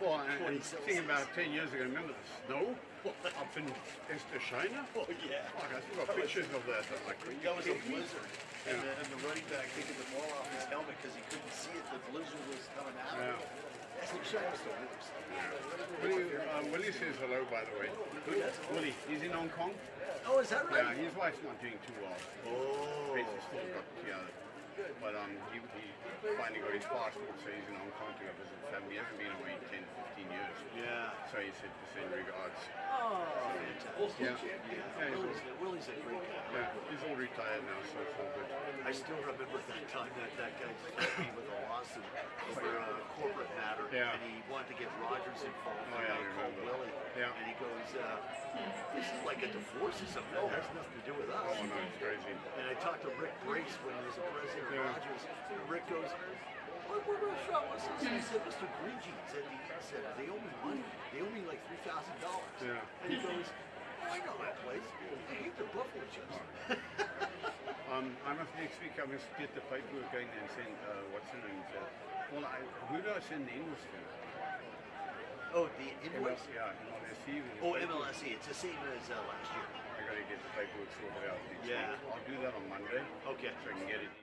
Well, and 27 thinking about 10 years ago, remember the snow up in China? Oh yeah. Like, I still got pictures of that. I'm like, That was a blizzard. Yeah. And the running back taking the ball off his helmet because he couldn't see it. The blizzard was coming out. Yeah. Esther China's the worst. Willie says hello, by the way. Who does? Willie, he's in Hong Kong. Oh, is that right? Yeah, his wife's not doing too well. Oh. Basically still got together. But he finally got his passport, so he's in Hong Kong to go visit his family. He hasn't been away in 10, 15 years. Yeah. So he said to send regards. Oh, fantastic. Yeah. Willie's a great guy. Yeah, he's all retired now, so it's all good. I still remember that time that guy threatened me with a lawsuit over a corporate matter, Yeah. and he wanted to get Rogers involved. Oh, yeah, I and called remember. Willie, Yeah. and he goes, "This is like a divorce or something. That has nothing to do with us." Oh no, it's crazy. And I talked to Rick Brace when he was the president of Yeah. Rogers, and Rick goes, "What restaurant was this?" And he said, "Mr. Green Jeans." And he said, "They owe me money. They owe me like $3,000. Yeah. And he goes, "Oh, I know that place. I hate their buffalo chips." I must next week. I must get the paperwork going and send what's her name? Well, who do I send the invoice to? Oh, the invoice? Yeah, MLSE. Oh, MLSE. It's the same as last year. I gotta get the paperwork sorted out. Yeah. I'll do that on Monday. Okay. So I can get it in.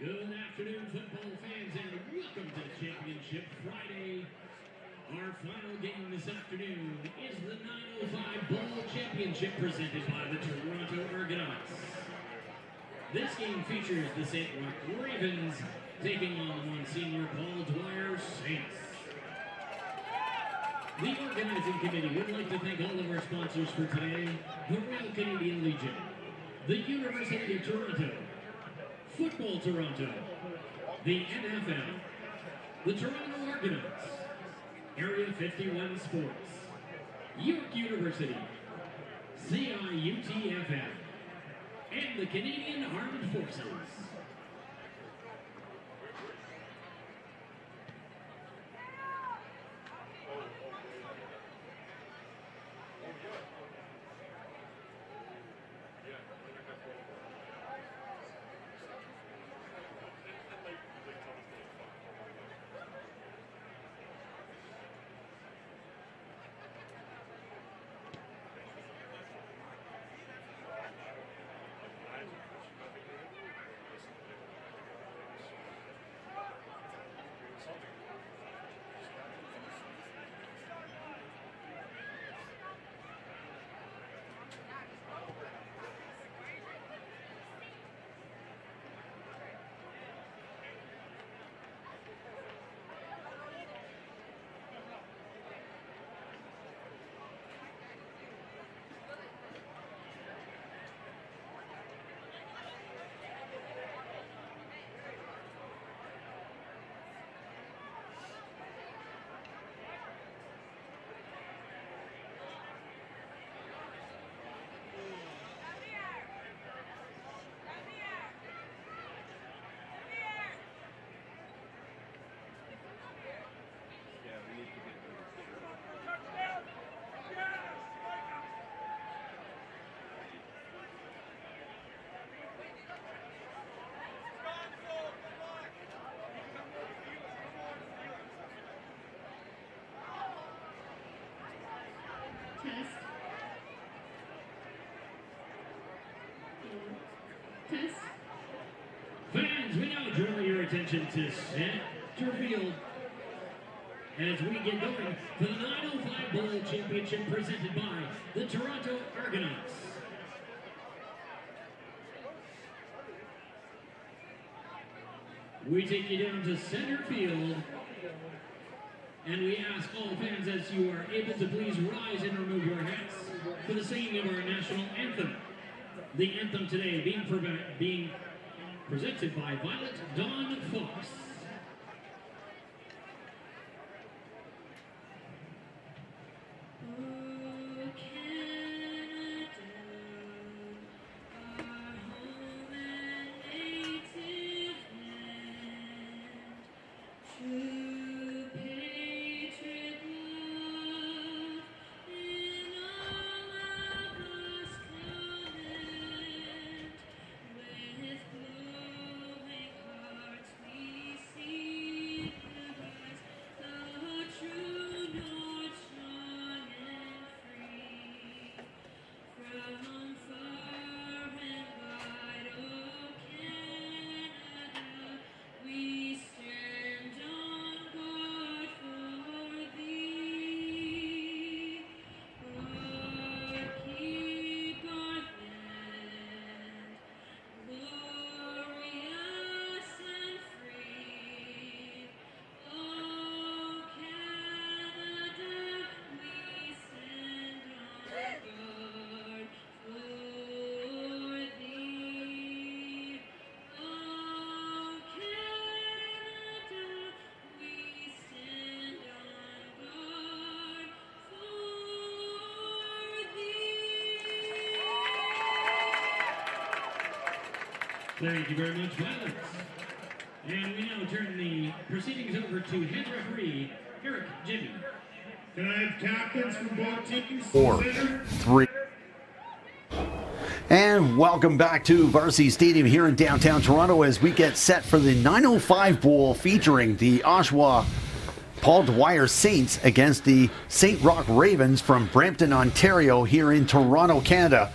Good afternoon, football fans, and welcome to Championship Friday. Our final game this afternoon is the 905 Bowl Championship presented by the Toronto Argonauts. This game features the St. Roch Ravens taking on one senior Paul Dwyer Saints. The organizing committee would like to thank all of our sponsors for today: the Royal Canadian Legion, the University of Toronto, Football Toronto, the NFL, the Toronto Argonauts, Area 51 Sports, York University, CIUTFF, and the Canadian Armed Forces. Test. Fans, we now draw your attention to center field as we get going for the 905 Bowl Championship presented by the Toronto Argonauts. We take you down to center field, and we ask all fans, as you are able, to please rise and remove your hats for the singing of our national anthem. The anthem today being presented by Violet Dawn Fox. Thank you very much, Violet. And we now turn the proceedings over to head referee, Eric Jimmy. Can I have captains from both teams? 4, 3. And welcome back to Varsity Stadium here in downtown Toronto as we get set for the 905 Bowl featuring the Oshawa Paul Dwyer Saints against the St. Roch Ravens from Brampton, Ontario here in Toronto, Canada.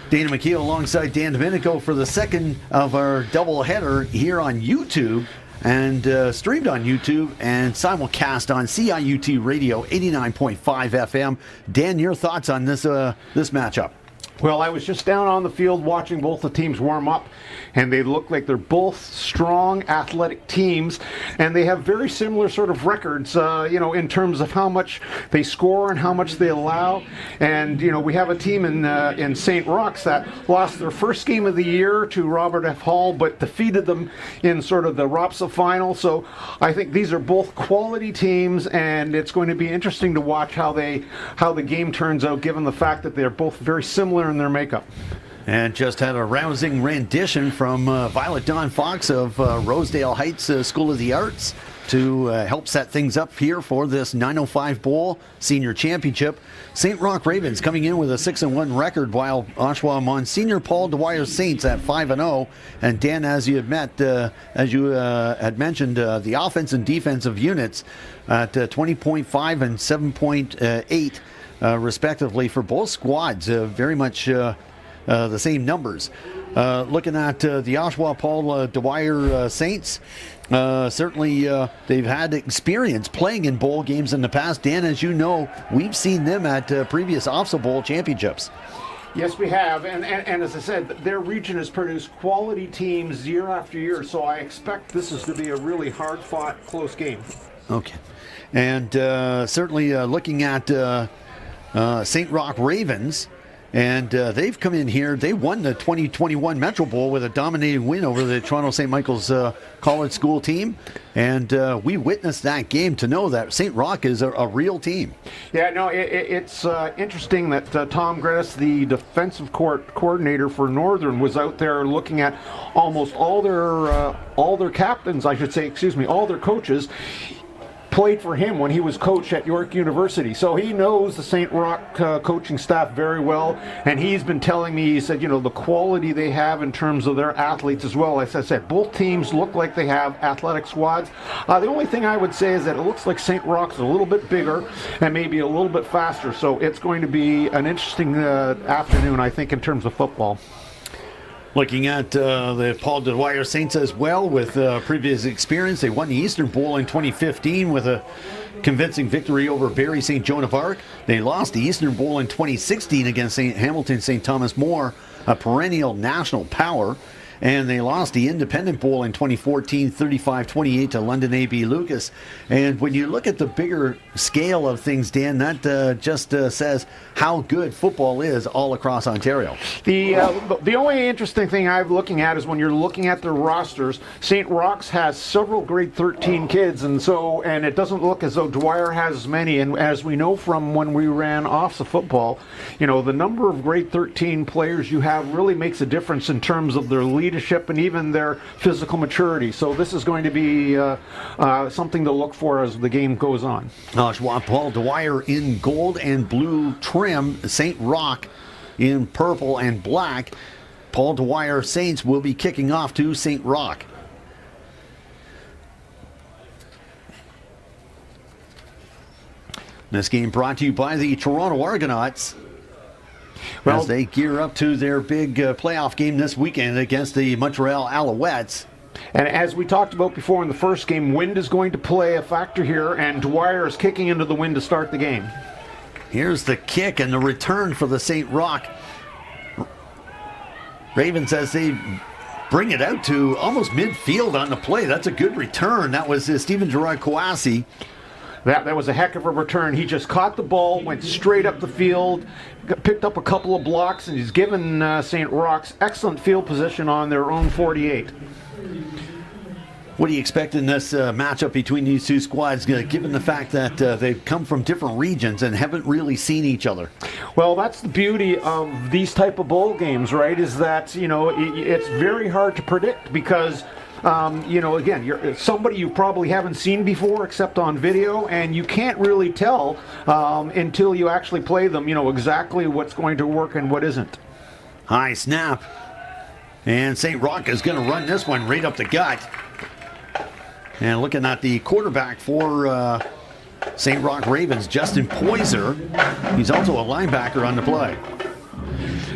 Dana McKeel alongside Dan Domenico for the second of our doubleheader here on YouTube and streamed on YouTube and simulcast on CIUT Radio 89.5 FM. Dan, your thoughts on this matchup? Well, I was just down on the field watching both the teams warm up, and they look like they're both strong, athletic teams, and they have very similar sort of records, in terms of how much they score and how much they allow. And, we have a team in St. Roch that lost their first game of the year to Robert F. Hall, but defeated them in sort of the ROPSA final. So I think these are both quality teams, and it's going to be interesting to watch how the game turns out, given the fact that they're both very similar in their makeup. And just had a rousing rendition from Violet Dawn Fox of Rosedale Heights School of the Arts to help set things up here for this 905 Bowl Senior Championship. St. Roch Ravens coming in with a 6-1 record, while Oshawa Monsignor Paul Dwyer Saints at 5-0. And Dan, as you had mentioned, the offense and defensive units at 20.5 and 7.8 respectively for both squads. Very much the same numbers. Looking at the Oshawa Paul Dwyer Saints, certainly they've had experience playing in bowl games in the past. Dan, as you know, we've seen them at previous OFSA Bowl championships. Yes, we have, and as I said, their region has produced quality teams year after year, so I expect this is to be a really hard-fought, close game. Okay. And certainly looking at St. Roch Ravens, and they've come in here. They won the 2021 Metro Bowl with a dominating win over the Toronto St. Michael's College School team, and we witnessed that game to know that St. Roch is a real team. Yeah, no, it's interesting that Tom Grettis, the defensive coordinator for Northern, was out there looking at almost all their captains, I should say, all their coaches played for him when he was coach at York University. So he knows the St. Roch coaching staff very well, and he's been telling me, he said, the quality they have in terms of their athletes as well. As I said, both teams look like they have athletic squads. The only thing I would say is that it looks like St. Roch's a little bit bigger and maybe a little bit faster. So it's going to be an interesting afternoon, I think, in terms of football. Looking at the Paul Dwyer Saints as well, with previous experience, they won the Eastern Bowl in 2015 with a convincing victory over Barrie St. Joan of Arc. They lost the Eastern Bowl in 2016 against Hamilton St. Thomas More, a perennial national power. And they lost the Independent Bowl in 2014, 35-28 to London A.B. Lucas. And when you look at the bigger scale of things, Dan, that just says how good football is all across Ontario. The only interesting thing I'm looking at is when you're looking at their rosters, St. Roch's has several grade 13 kids, and it doesn't look as though Dwyer has as many. And as we know from when we ran OFSA football, the number of grade 13 players you have really makes a difference in terms of their leadership and even their physical maturity. So this is going to be something to look for as the game goes on. Oshawa Paul Dwyer in gold and blue trim, St. Roch in purple and black. Paul Dwyer Saints will be kicking off to St. Roch. This game brought to you by the Toronto Argonauts, as they gear up to their big playoff game this weekend against the Montreal Alouettes. And as we talked about before in the first game, wind is going to play a factor here, and Dwyer is kicking into the wind to start the game. Here's the kick and the return for the St. Roch Ravens as they bring it out to almost midfield on the play. That's a good return. That was Stephen Gerard Kouassi. That was a heck of a return. He just caught the ball, went straight up the field, picked up a couple of blocks, and he's given St. Roch's excellent field position on their own 48. What do you expect in this matchup between these two squads, given the fact that they've come from different regions and haven't really seen each other? Well, that's the beauty of these type of bowl games, right, is that, it's very hard to predict because again, you're somebody you probably haven't seen before except on video, and you can't really tell until you actually play them, exactly what's going to work and what isn't. High snap. And St. Roch is going to run this one right up the gut. And looking at the quarterback for St. Roch Ravens, Justin Poyser. He's also a linebacker on the play.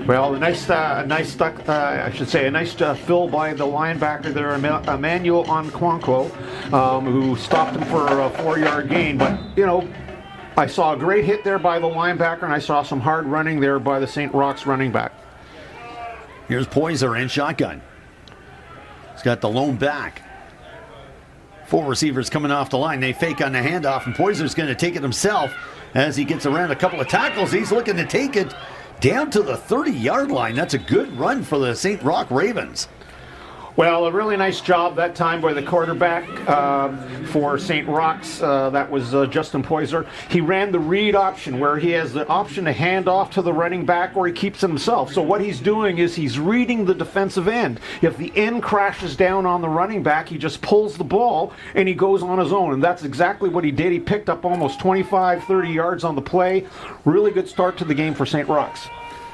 Well, a nice fill by the linebacker there, Emmanuel Onkwonkwo, who stopped him for a 4-yard gain. But, I saw a great hit there by the linebacker, and I saw some hard running there by the St. Roch's running back. Here's Poyser in shotgun. He's got the lone back. 4 receivers coming off the line. They fake on the handoff, and Poyser's going to take it himself as he gets around a couple of tackles. He's looking to take it down to the 30-yard line. That's a good run for the St. Roch Ravens. Well, a really nice job that time by the quarterback for St. Roch's. That was Justin Poyser. He ran the read option where he has the option to hand off to the running back or he keeps it himself. So what he's doing is he's reading the defensive end. If the end crashes down on the running back, he just pulls the ball and he goes on his own. And that's exactly what he did. He picked up almost 25, 30 yards on the play. Really good start to the game for St. Roch's.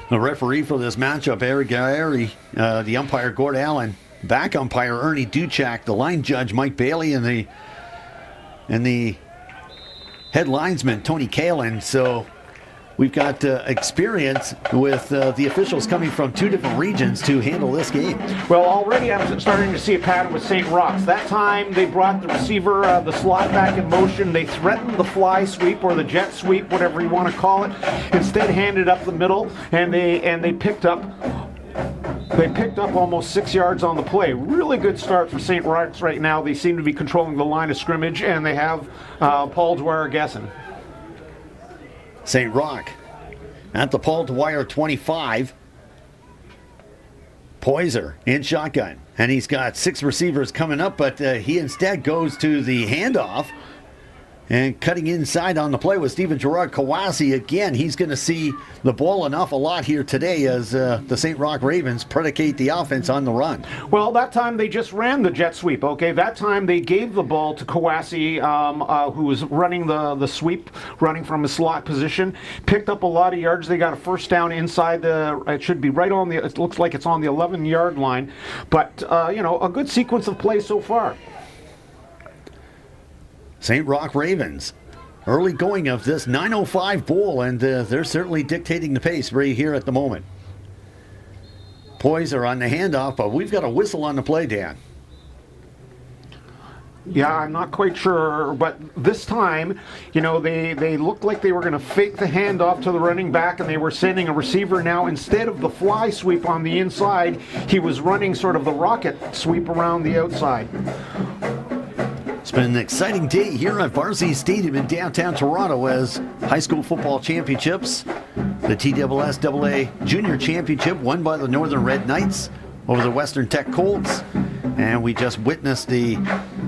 The referee for this matchup, Eric Gary, the umpire, Gord Allen, back umpire Ernie Duchak, the line judge Mike Bailey, and the head linesman Tony Kalin. So we've got experience with the officials coming from 2 different regions to handle this game. Well, already I'm starting to see a pattern with St. Roch's. That time they brought the receiver, the slot back in motion. They threatened the fly sweep or the jet sweep, whatever you want to call it. Instead, handed up the middle, and they picked up. They picked up almost 6 yards on the play. Really good start for St. Roch's right now. They seem to be controlling the line of scrimmage, and they have Paul Dwyer guessing. St. Roch at the Paul Dwyer 25. Poyser in shotgun. And he's got 6 receivers coming up, but he instead goes to the handoff. And cutting inside on the play with Stephen Gerard Kawasi. Again, he's going to see the ball an awful lot here today as the St. Roch Ravens predicate the offense on the run. Well, that time they just ran the jet sweep, okay? That time they gave the ball to Kawasi, who was running the sweep, running from his slot position. Picked up a lot of yards. They got a first down inside it should be right on it looks like it's on the 11-yard line. But, a good sequence of plays so far. St. Roch Ravens, early going of this 9:05 bowl, and they're certainly dictating the pace right here at the moment. Poyser on the handoff, but we've got a whistle on the play, Dan. Yeah, I'm not quite sure, but this time, they looked like they were going to fake the handoff to the running back, and they were sending a receiver now. Instead of the fly sweep on the inside, he was running sort of the rocket sweep around the outside. It's been an exciting day here at Varsity Stadium in downtown Toronto as high school football championships, the TSSAA Junior Championship won by the Northern Red Knights over the Western Tech Colts, and we just witnessed the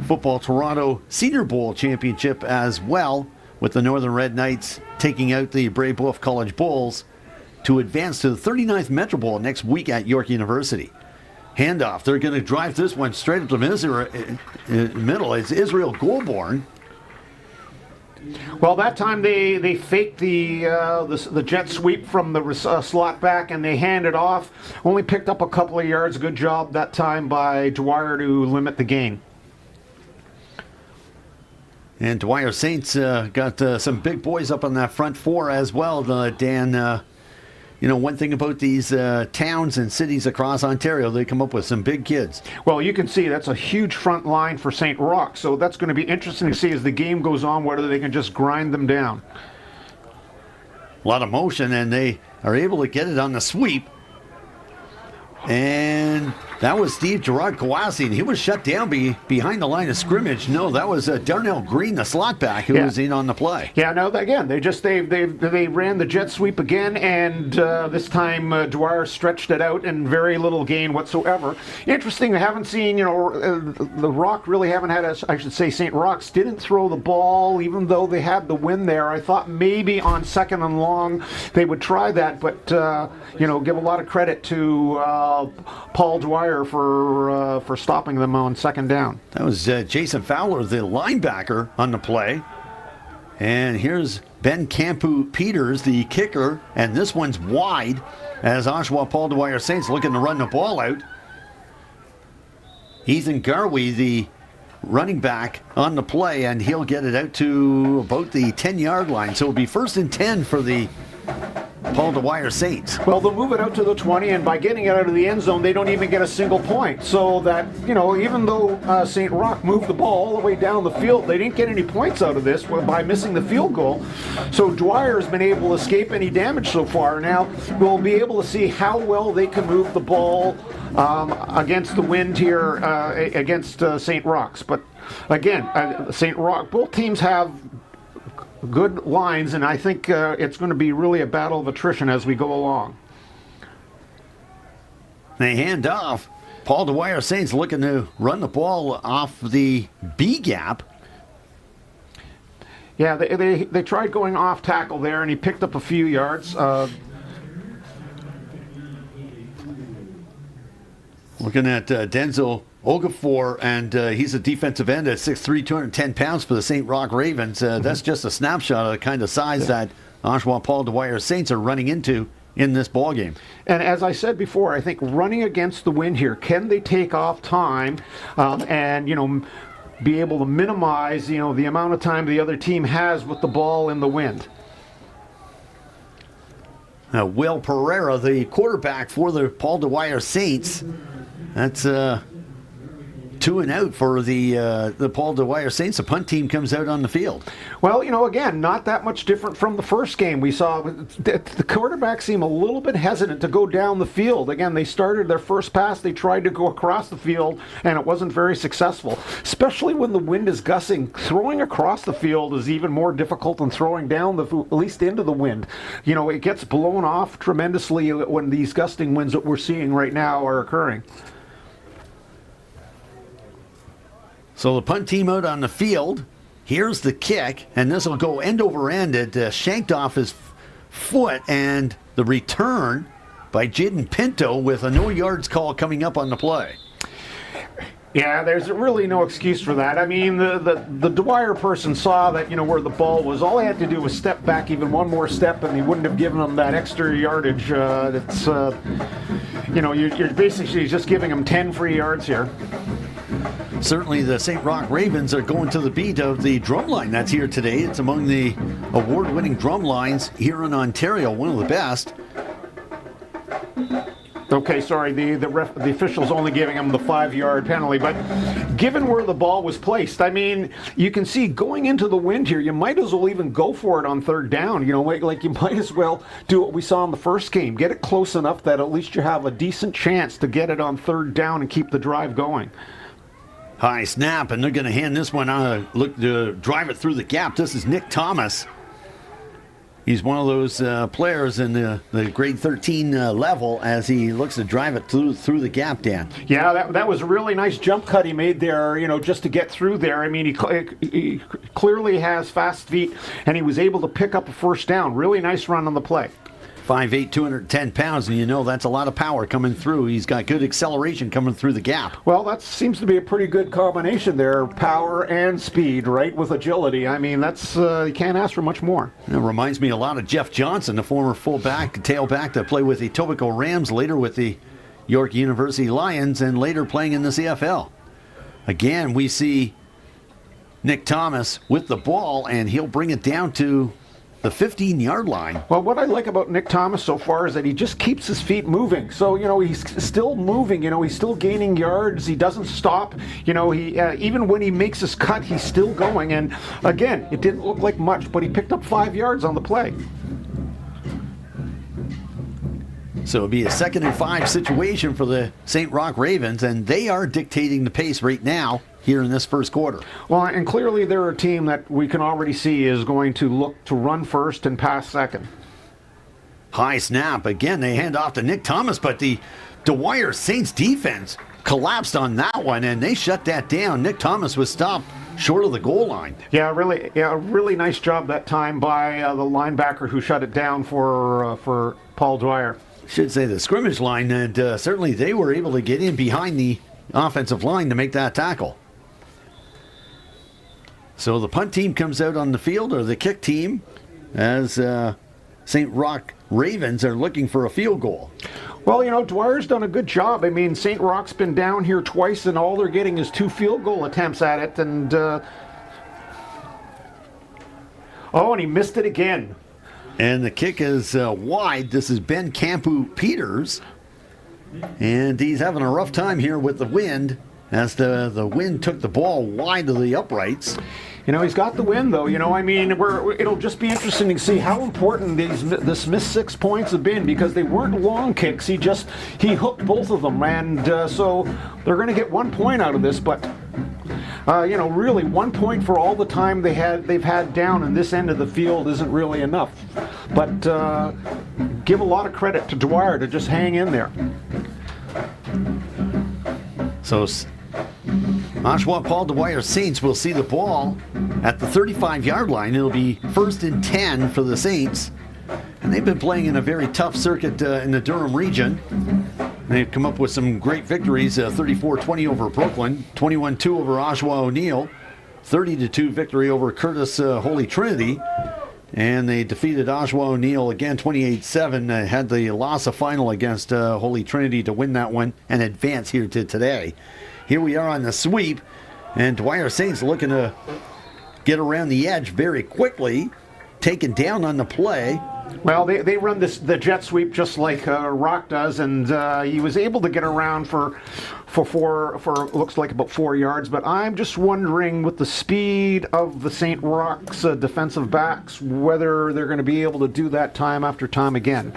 Football Toronto Senior Bowl Championship as well, with the Northern Red Knights taking out the Brave Wolf College Bulls to advance to the 39th Metro Bowl next week at York University. Handoff. They're going to drive this one straight up the middle. It's Israel Goulbourne. Well, that time they faked the jet sweep from the slot back, and they handed off. Only picked up a couple of yards. Good job that time by Dwyer to limit the gain. And Dwyer Saints got some big boys up on that front 4 as well, Dan. One thing about these towns and cities across Ontario, they come up with some big kids. Well, you can see that's a huge front line for St. Roch, so that's going to be interesting to see as the game goes on whether they can just grind them down. A lot of motion, and they are able to get it on the sweep. And that was Steve Gerard Kawasi, and he was shut down behind the line of scrimmage. No, that was Darnell Green, the slot back, who was in on the play. Yeah, no, again, they ran the jet sweep again, and this time Dwyer stretched it out and very little gain whatsoever. Interesting, I haven't seen, the Roch really haven't had, St. Roch's didn't throw the ball, even though they had the win there. I thought maybe on 2nd and long they would try that, but, give a lot of credit to Paul Dwyer for stopping them on 2nd down. That was Jason Fowler, the linebacker, on the play. And here's Ben Campu-Peters, the kicker, and this one's wide as Oshawa Paul Dwyer Saints looking to run the ball out. Ethan Garvey, the running back, on the play, and he'll get it out to about the 10-yard line. So it'll be 1st and 10 for the Paul Dwyer Saints. Well, they'll move it out to the 20, and by getting it out of the end zone, they don't even get a single point. So that, even though St. Roch moved the ball all the way down the field, they didn't get any points out of this by missing the field goal. So Dwyer has been able to escape any damage so far. Now, we'll be able to see how well they can move the ball against the wind here against St. Roch's. But again, St. Roch, both teams have good lines, and I think it's going to be really a battle of attrition as we go along. They hand off. Paul Dwyer Saints looking to run the ball off the B gap. Yeah, they tried going off tackle there, and he picked up a few yards. Looking at Denzel Okafor, and he's a defensive end at 6'3", 210 pounds for the St. Roch Ravens. That's just a snapshot of the kind of size that Oshawa Paul Dwyer Saints are running into in this ballgame. And as I said before, I think running against the wind here, can they take off time and, be able to minimize, the amount of time the other team has with the ball in the wind? Will Pereira, the quarterback for the Paul Dwyer Saints. That's 2 and out for the Paul Dwyer Saints. The punt team comes out on the field. Well, again, not that much different from the first game. We saw the quarterbacks seem a little bit hesitant to go down the field. Again, they started their first pass, they tried to go across the field, and it wasn't very successful, especially when the wind is gusting. Throwing across the field is even more difficult than throwing down, at least into the wind. It gets blown off tremendously when these gusting winds that we're seeing right now are occurring. So the punt team out on the field. Here's the kick, and this will go end over end. It shanked off his foot, and the return by Jaden Pinto with a no yards call coming up on the play. Yeah, there's really no excuse for that. I mean, the Dwyer person saw that, where the ball was. All he had to do was step back even one more step, and he wouldn't have given him that extra yardage. You're basically just giving him 10 free yards here. Certainly the St. Roch Ravens are going to the beat of the drum line that's here today. It's among the award-winning drum lines here in Ontario, one of the best. Okay, sorry, the official's only giving him the 5-yard penalty, but given where the ball was placed, I mean, you can see going into the wind here, you might as well even go for it on third down. Like you might as well do what we saw in the first game. Get it close enough that at least you have a decent chance to get it on third down and keep the drive going. High snap, and they're going to hand this one on. Look to drive it through the gap. This is Nick Thomas. He's one of those players in the grade 13 level as he looks to drive it through the gap, Dan. Yeah, that was a really nice jump cut he made there, just to get through there. I mean, he clearly has fast feet, and he was able to pick up a first down. Really nice run on the play. 5'8", 210 pounds, and that's a lot of power coming through. He's got good acceleration coming through the gap. Well, that seems to be a pretty good combination there, power and speed, right, with agility. I mean, that's you can't ask for much more. It reminds me a lot of Jeff Johnson, the former fullback, tailback that played with the Etobicoke Rams, later with the York University Lions, and later playing in the CFL. Again, we see Nick Thomas with the ball, and he'll bring it down to the 15-yard line. Well, what I like about Nick Thomas so far is that he just keeps his feet moving. So, he's still moving, he's still gaining yards. He doesn't stop. He even when he makes his cut, he's still going. And again, it didn't look like much, but he picked up 5 yards on the play. So it'll be a 2nd and 5 situation for the St. Roch Ravens, and they are dictating the pace right now here in this first quarter. Well, and clearly they're a team that we can already see is going to look to run first and pass second. High snap. Again, they hand off to Nick Thomas, but the Dwyer Saints defense collapsed on that one, and they shut that down. Nick Thomas was stopped short of the goal line. Yeah, really nice job that time by the linebacker who shut it down for Paul Dwyer. Should say the scrimmage line, and certainly they were able to get in behind the offensive line to make that tackle. So the punt team comes out on the field, or the kick team, as St. Roch Ravens are looking for a field goal. Well, Dwyer's done a good job. I mean, St. Roch's been down here twice, and all they're getting is 2 field goal attempts at it. And and he missed it again. And the kick is wide. This is Ben Campu Peters. And he's having a rough time here with the wind, as the wind took the ball wide of the uprights. He's got the win, though. It'll just be interesting to see how important this missed 6 points have been, because they weren't long kicks. He hooked both of them, and so they're going to get 1 point out of this. But really 1 point for all the time they've had down in this end of the field isn't really enough. But give a lot of credit to Dwyer to just hang in there. So Oshawa Paul Dwyer Saints will see the ball at the 35-yard line. It'll be 1st and 10 for the Saints. And they've been playing in a very tough circuit in the Durham region. They've come up with some great victories, 34-20 over Brooklyn, 21-2 over Oshawa O'Neill, 30-2 victory over Curtis Holy Trinity. And they defeated Oshawa O'Neill again 28-7, had the loss of final against Holy Trinity to win that one and advance here to today. Here we are on the sweep, and Dwyer Saints looking to get around the edge very quickly, taken down on the play. Well, they run the jet sweep just like Roch does, and he was able to get around for looks like about 4 yards. But I'm just wondering, with the speed of the St. Roch's defensive backs, whether they're going to be able to do that time after time again.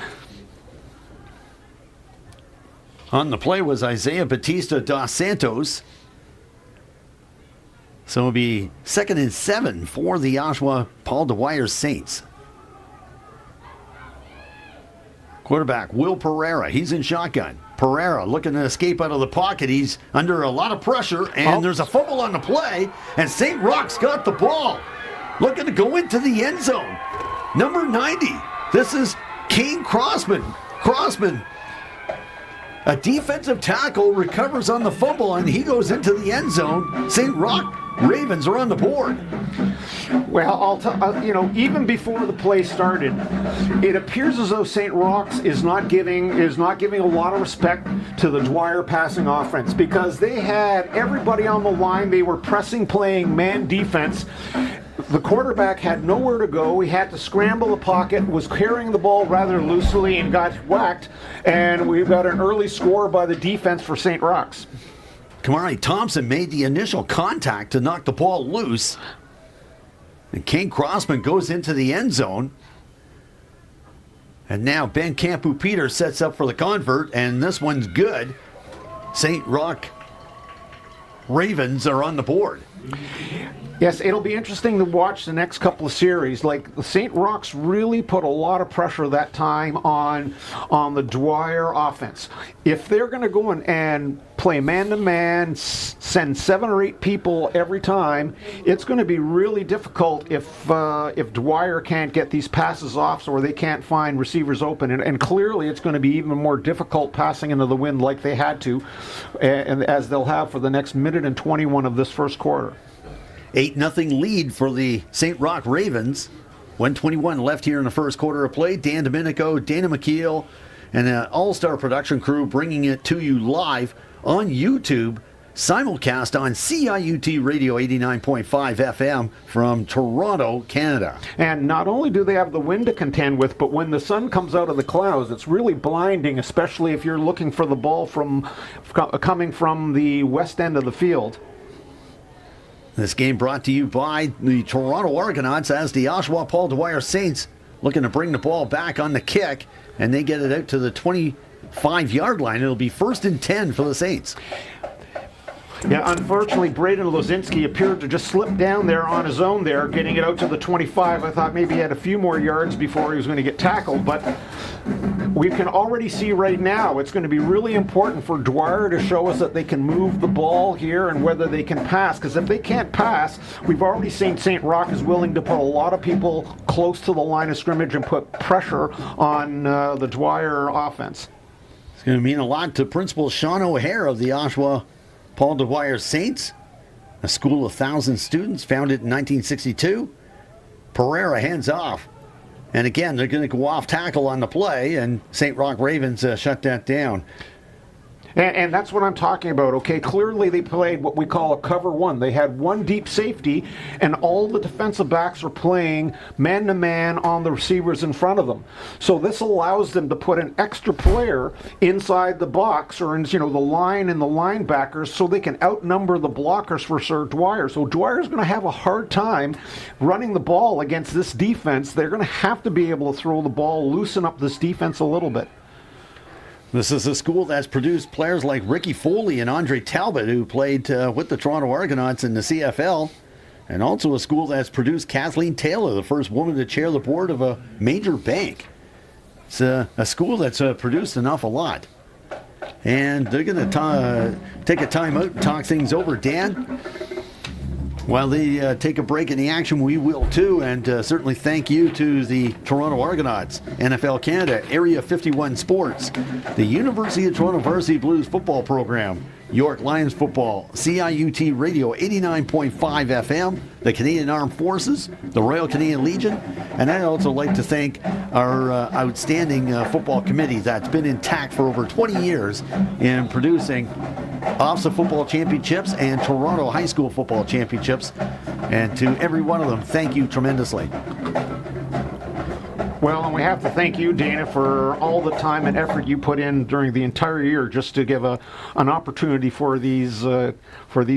On the play was Isaiah Batista dos Santos. So it'll be 2nd and 7 for the Oshawa Paul Dwyer Saints. Quarterback Will Pereira, he's in shotgun. Pereira looking to escape out of the pocket. He's under a lot of pressure, and there's a fumble on the play, and St. Roch's got the ball. Looking to go into the end zone. Number 90, this is Kane Crossman. A defensive tackle recovers on the fumble, and he goes into the end zone. St. Roch Ravens are on the board. Well, even before the play started, it appears as though St. Roch's is not giving a lot of respect to the Dwyer passing offense, because they had everybody on the line. They were pressing, playing man defense. The quarterback had nowhere to go. He had to scramble the pocket, was carrying the ball rather loosely, and got whacked. And we've got an early score by the defense for St. Roch's. Kamari Thompson made the initial contact to knock the ball loose. And Kane Crossman goes into the end zone. And now Ben Campu Peter sets up for the convert, and this one's good. St. Roch Ravens are on the board. Yes, it'll be interesting to watch the next couple of series. Like, the St. Roch's really put a lot of pressure that time on the Dwyer offense. If they're going to go in and play man-to-man, send 7 or 8 people every time, it's going to be really difficult if Dwyer can't get these passes off, or they can't find receivers open. And clearly it's going to be even more difficult passing into the wind like they had to, and as they'll have for the next minute and 21 of this first quarter. 8-0 lead for the St. Roch Ravens. 1:21 left here in the first quarter of play. Dan Domenico, Dana McKeel, and an all-star production crew bringing it to you live on YouTube, simulcast on CIUT Radio 89.5 FM from Toronto, Canada. And not only do they have the wind to contend with, but when the sun comes out of the clouds, it's really blinding, especially if you're looking for the ball coming from the west end of the field. This game brought to you by the Toronto Argonauts, as the Oshawa Paul Dwyer Saints looking to bring the ball back on the kick, and they get it out to the 25-yard line. It'll be 1st and 10 for the Saints. Yeah, unfortunately, Braden Lozinski appeared to just slip down there on his own there, getting it out to the 25. I thought maybe he had a few more yards before he was going to get tackled, but we can already see right now it's going to be really important for Dwyer to show us that they can move the ball here and whether they can pass, because if they can't pass, we've already seen St. Roch is willing to put a lot of people close to the line of scrimmage and put pressure on the Dwyer offense. It's going to mean a lot to Principal Sean O'Hare of the Oshawa Paul Dwyer Saints, a school of 1,000 students, founded in 1962. Pereira hands off. And again, they're going to go off tackle on the play, and St. Roch Ravens shut that down. And that's what I'm talking about, okay? Clearly they played what we call a cover one. They had one deep safety, and all the defensive backs are playing man-to-man on the receivers in front of them. So this allows them to put an extra player inside the box or in the line and the linebackers so they can outnumber the blockers for Sir Dwyer. So Dwyer's going to have a hard time running the ball against this defense. They're going to have to be able to throw the ball, loosen up this defense a little bit. This is a school that's produced players like Ricky Foley and Andre Talbot, who played with the Toronto Argonauts in the CFL, and also a school that's produced Kathleen Taylor, the first woman to chair the board of a major bank. It's a school that's produced an awful lot. And they're going to take a time out and talk things over. Dan, while they take a break in the action, we will too, and certainly thank you to the Toronto Argonauts, NFL Canada, Area 51 Sports, the University of Toronto Varsity Blues football program, York Lions football, CIUT Radio 89.5 FM, the Canadian Armed Forces, the Royal Canadian Legion, and I'd also like to thank our outstanding football committee that's been intact for over 20 years in producing OFSA football championships and Toronto high school football championships. And to every one of them, thank you tremendously. Well, and we have to thank you, Dana, for all the time and effort you put in during the entire year just to give an opportunity for these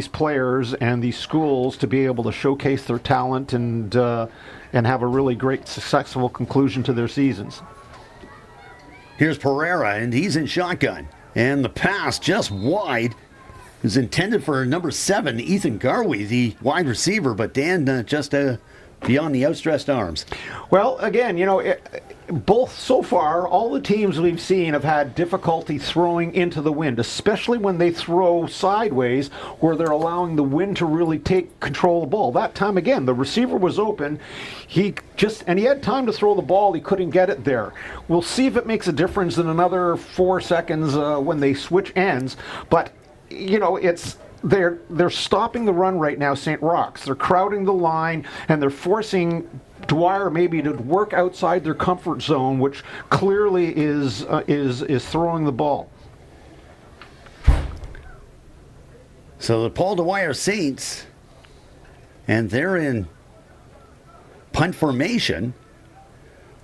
players and these schools to be able to showcase their talent and have a really great, successful conclusion to their seasons. Here's Pereira, and he's in shotgun. And the pass just wide is intended for number 7, Ethan Garvey, the wide receiver, but Dan just beyond the outstretched arms. Well, again, both so far, all the teams we've seen have had difficulty throwing into the wind, especially when they throw sideways where they're allowing the wind to really take control of the ball. That time, again, the receiver was open. He had time to throw the ball. He couldn't get it there. We'll see if it makes a difference in another 4 seconds when they switch ends. But, they're stopping the run right now, St. Roch's. They're crowding the line, and they're forcing Dwyer maybe to work outside their comfort zone, which clearly is throwing the ball. So the Paul Dwyer Saints, and they're in punt formation.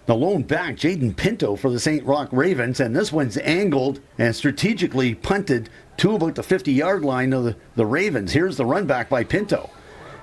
The lone back, Jaden Pinto, for the St. Roch Ravens, and this one's angled and strategically punted to about the 50-yard line of the Ravens. Here's the run back by Pinto,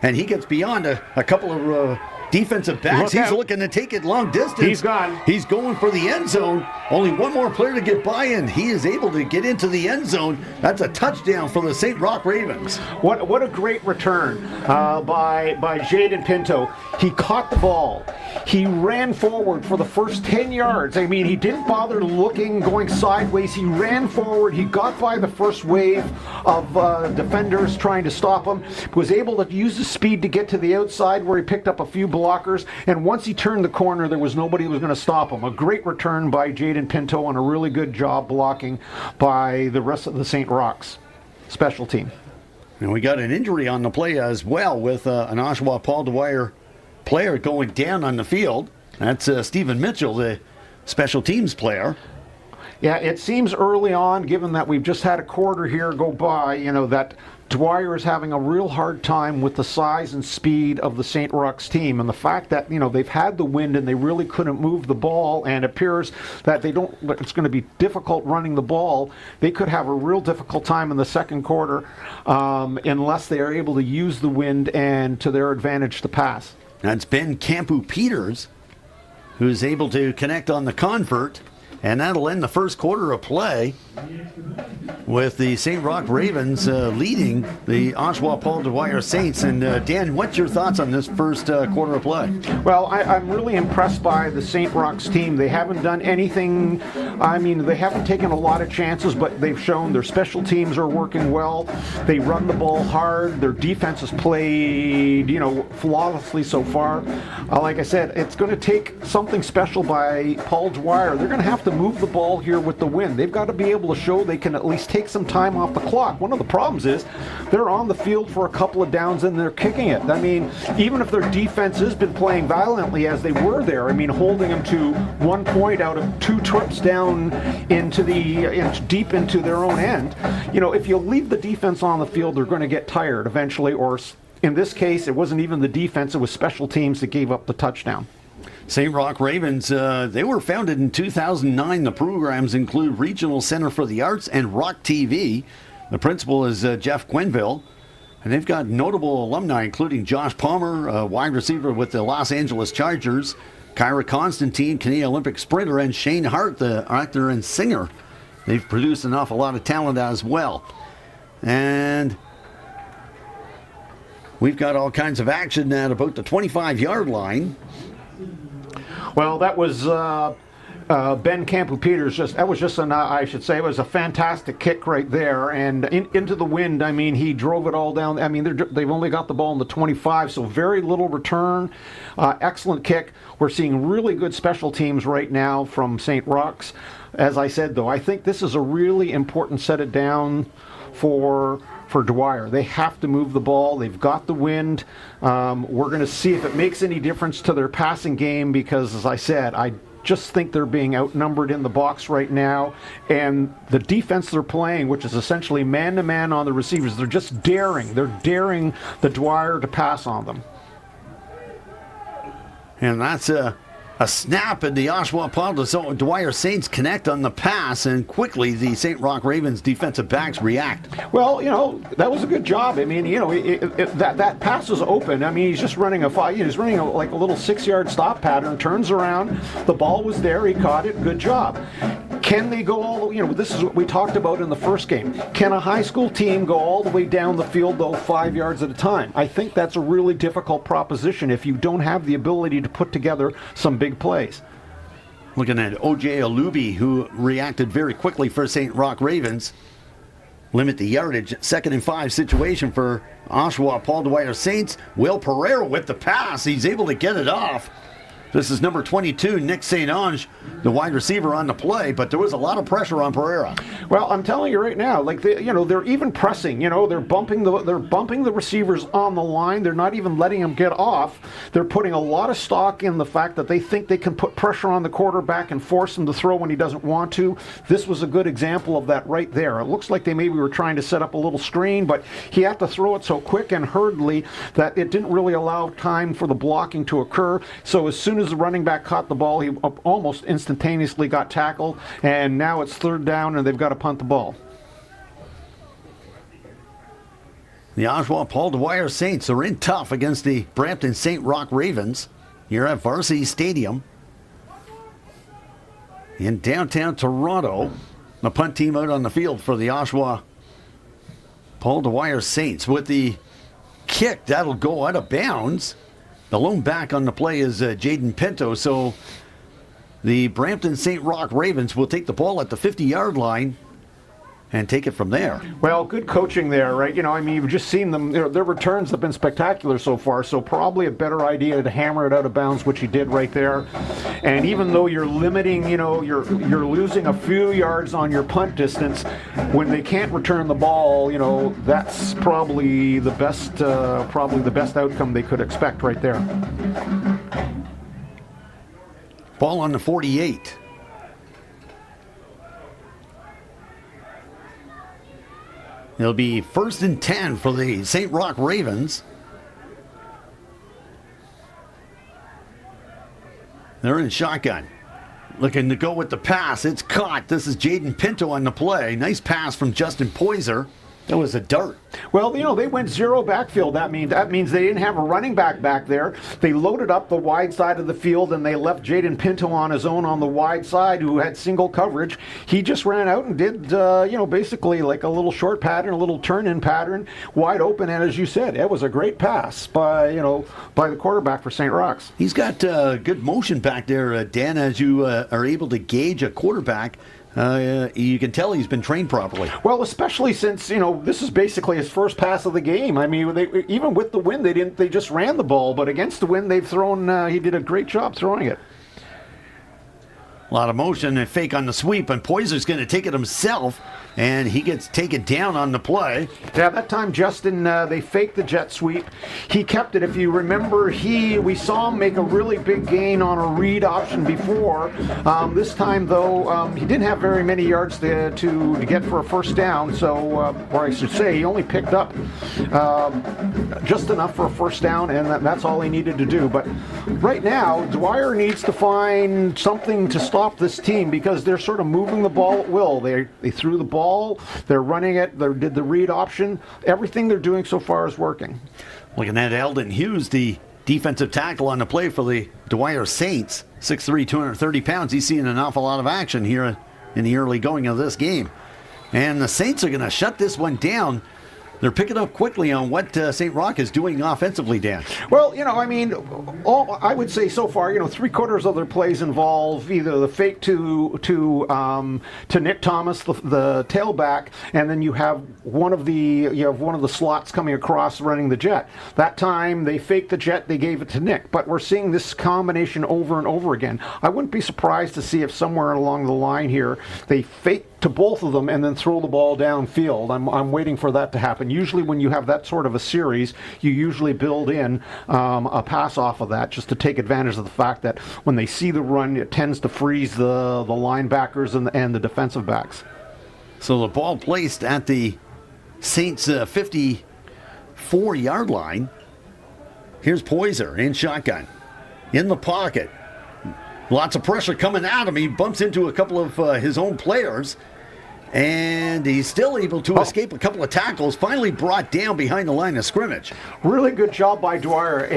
and he gets beyond a couple of defensive backs. He's looking to take it long distance. He's gone. He's going for the end zone. Only one more player to get by, and he is able to get into the end zone. That's a touchdown for the St. Roch Ravens. What a great return by Jaden Pinto. He caught the ball. He ran forward for the first 10 yards. I mean, he didn't bother looking, going sideways. He ran forward. He got by the first wave of defenders trying to stop him. Was able to use the speed to get to the outside where he picked up a few blockers. And once he turned the corner, there was nobody who was going to stop him. A great return by Jaden Pinto and a really good job blocking by the rest of the St. Roch's special team. And we got an injury on the play as well with an Oshawa Paul Dwyer player going down on the field. That's Stephen Mitchell, the special teams player. Yeah, it seems early on, given that we've just had a quarter here go by, that Dwyer is having a real hard time with the size and speed of the St. Roch's team, and the fact that they've had the wind and they really couldn't move the ball, and it appears that it's going to be difficult running the ball. They could have a real difficult time in the second quarter unless they are able to use the wind and to their advantage to pass. That's Ben Campu-Peters, who's able to connect on the convert, and that'll end the first quarter of play with the St. Roch Ravens leading the Oshawa Paul Dwyer Saints. And Dan, what's your thoughts on this first quarter of play? Well, I'm really impressed by the St. Roch's team. They haven't done anything. They haven't taken a lot of chances, but they've shown their special teams are working well. They run the ball hard. Their defense has played, flawlessly so far. Like I said, it's going to take something special by Paul Dwyer. They're going to have to to move the ball here with the wind. They've got to be able to show they can at least take some time off the clock. One of the problems is they're on the field for a couple of downs and they're kicking it. I mean, even if their defense has been playing violently as they were there, I mean, holding them to 1 point out of 2 trips down into deep into their own end. You know, if you leave the defense on the field, they're going to get tired eventually, or in this case, it wasn't even the defense, it was special teams that gave up the touchdown. St. Roch Ravens, they were founded in 2009. The programs include Regional Center for the Arts and Rock TV. The principal is Jeff Quinville. And they've got notable alumni, including Josh Palmer, a wide receiver with the Los Angeles Chargers, Kyra Constantine, Canadian Olympic sprinter, and Shane Hart, the actor and singer. They've produced an awful lot of talent as well. And we've got all kinds of action at about the 25-yard line. Well, that was Ben Campu-Peters. I should say, it was a fantastic kick right there. And into the wind, I mean, he drove it all down. I mean, they've only got the ball in the 25, so very little return. Excellent kick. We're seeing really good special teams right now from St. Roch's. As I said, though, I think this is a really important set it down for Dwyer. They have to move the ball. They've got the wind. We're going to see if it makes any difference to their passing game because, as I said, I just think they're being outnumbered in the box right now. And the defense they're playing, which is essentially man-to-man on the receivers, they're just daring. They're daring the Dwyer to pass on them. And that's a snap, and the Oshawa Paul Dwyer Saints connect on the pass, and quickly the St. Roch Ravens defensive backs react. Well, you know, that was a good job. I mean, you know, that pass was open. I mean, he's just running a little 6-yard stop pattern, turns around, the ball was there, he caught it, good job. Can they go all the way, you know, this is what we talked about in the first game. Can a high school team go all the way down the field, though, 5 yards at a time? I think that's a really difficult proposition if you don't have the ability to put together some big plays. Looking at O.J. Alubi, who reacted very quickly for St. Roch Ravens. Limit the yardage. 2nd and 5 situation for Oshawa Paul Dwyer Saints. Will Pereira with the pass. He's able to get it off. This is number 22, Nick St. Ange, the wide receiver on the play, but there was a lot of pressure on Pereira. Well, I'm telling you right now, like they're even pressing. You know, they're bumping the receivers on the line. They're not even letting them get off. They're putting a lot of stock in the fact that they think they can put pressure on the quarterback and force him to throw when he doesn't want to. This was a good example of that right there. It looks like they maybe were trying to set up a little screen, but he had to throw it so quick and hurriedly that it didn't really allow time for the blocking to occur. So as soon as the running back caught the ball, he almost instantaneously got tackled, and now it's 3rd down and they've got to punt the ball. The Oshawa Paul Dwyer Saints are in tough against the Brampton St. Roch Ravens here at Varsity Stadium in downtown Toronto. The punt team out on the field for the Oshawa Paul Dwyer Saints with the kick that'll go out of bounds. The lone back on the play is Jaden Pinto, so the Brampton St. Roch Ravens will take the ball at the 50-yard line and take it from there. Well, good coaching there, right? You know, I mean, you've just seen them. Their returns have been spectacular so far, so probably a better idea to hammer it out of bounds, which he did right there. And even though you're limiting, you know, you're losing a few yards on your punt distance, when they can't return the ball, you know, that's probably the best outcome they could expect right there. Ball on the 48. It'll be 1st and 10 for the St. Roch Ravens. They're in shotgun. Looking to go with the pass. It's caught. This is Jaden Pinto on the play. Nice pass from Justin Poyser. That was a dart. Well, you know, they went 0 backfield. That means they didn't have a running back there. They loaded up the wide side of the field, and they left Jaden Pinto on his own on the wide side, who had single coverage. He just ran out and did, basically like a little short pattern, a little turn-in pattern, wide open. And as you said, it was a great pass by the quarterback for St. Roch's. He's got good motion back there, Dan, as you are able to gauge a quarterback. You can tell he's been trained properly. Well, especially since, you know, this is basically his first pass of the game. I mean, even with the wind, they just ran the ball, but against the wind, they've thrown. He did a great job throwing it. A lot of motion and fake on the sweep, and Poiser's going to take it himself, and he gets taken down on the play. Yeah, that time, Justin, they faked the jet sweep. He kept it. If you remember, we saw him make a really big gain on a read option before. This time, though, he didn't have very many yards to get for a first down, so, or I should say, he only picked up just enough for a first down, and that's all he needed to do. But right now, Dwyer needs to find something to stop this team because they're sort of moving the ball at will. They threw the ball, they're running it, they did the read option. Everything they're doing so far is working. Looking at Eldon Hughes, the defensive tackle on the play for the Dwyer Saints, 6'3", 230 pounds. He's seeing an awful lot of action here in the early going of this game. And the Saints are going to shut this one down. They're picking up quickly on what St. Roch is doing offensively, Dan. Well, I mean, I would say so far, 3/4 of their plays involve either the fake to Nick Thomas, the tailback, and then you have one of the slots coming across running the jet. That time they faked the jet, they gave it to Nick. But we're seeing this combination over and over again. I wouldn't be surprised to see if somewhere along the line here they fake to both of them and then throw the ball downfield. I'm waiting for that to happen. Usually when you have that sort of a series, you usually build in a pass off of that just to take advantage of the fact that when they see the run, it tends to freeze the linebackers and the defensive backs. So the ball placed at the Saints 54-yard line. Here's Poiser in shotgun. In the pocket. Lots of pressure coming at him. He bumps into a couple of his own players, and he's still able to escape a couple of tackles, finally brought down behind the line of scrimmage. Really good job by Dwyer.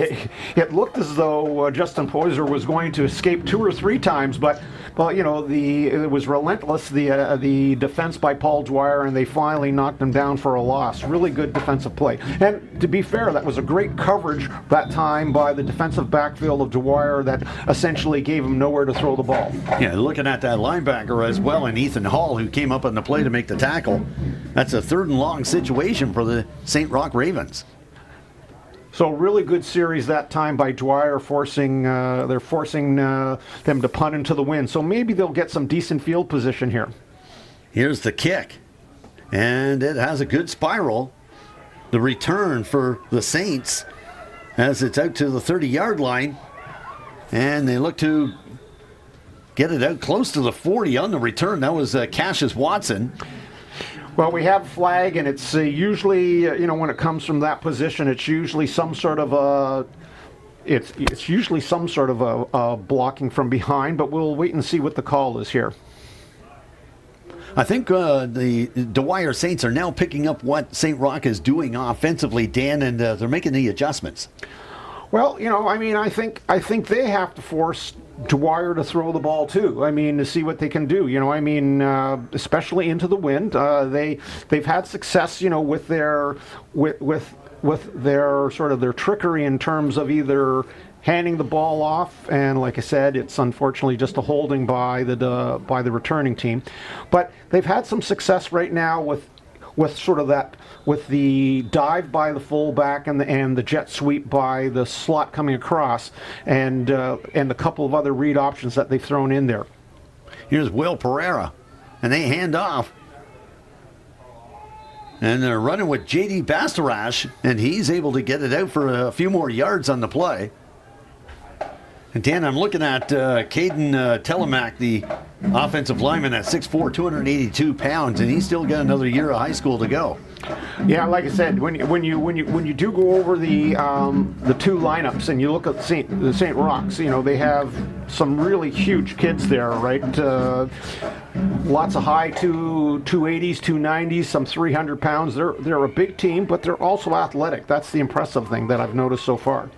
It looked as though Justin Poiser was going to escape 2 or 3 times, but it was relentless, the defense by Paul Dwyer, and they finally knocked him down for a loss. Really good defensive play. And to be fair, that was a great coverage that time by the defensive backfield of Dwyer that essentially gave him nowhere to throw the ball. Yeah, looking at that linebacker as well, and Ethan Hall, who came up on the play to make the tackle. That's a 3rd and long situation for the St. Roch Ravens. So really good series that time by Dwyer, forcing them to punt into the wind. So maybe they'll get some decent field position here. Here's the kick, and it has a good spiral. The return for the Saints as it's out to the 30-yard line, and they look to get it out close to the 40 on the return. That was Cassius Watson. Well, we have flag, and it's usually, when it comes from that position, it's usually some sort of a blocking from behind, but we'll wait and see what the call is here. I think the Dwyer Saints are now picking up what St. Roch is doing offensively, Dan, and they're making the adjustments. Well, I think they have to force Dwyer to throw the ball too. To see what they can do. Especially into the wind. They've had success, with their sort of their trickery in terms of either handing the ball off, and like I said, it's unfortunately just a holding by the returning team. But they've had some success right now with the dive by the fullback and the jet sweep by the slot coming across, and a couple of other read options that they've thrown in there. Here's Will Pereira, and they hand off. And they're running with J.D. Bastarash, and he's able to get it out for a few more yards on the play. And Dan, I'm looking at Caden Telemack, the offensive lineman at 6'4", 282 pounds, and he's still got another year of high school to go. Yeah, like I said, when you do go over the 2 lineups and you look at the St. Rochs, they have some really huge kids there, right? Lots of high 280s, 290s, some 300 pounds. They're a big team, but they're also athletic. That's the impressive thing that I've noticed so far.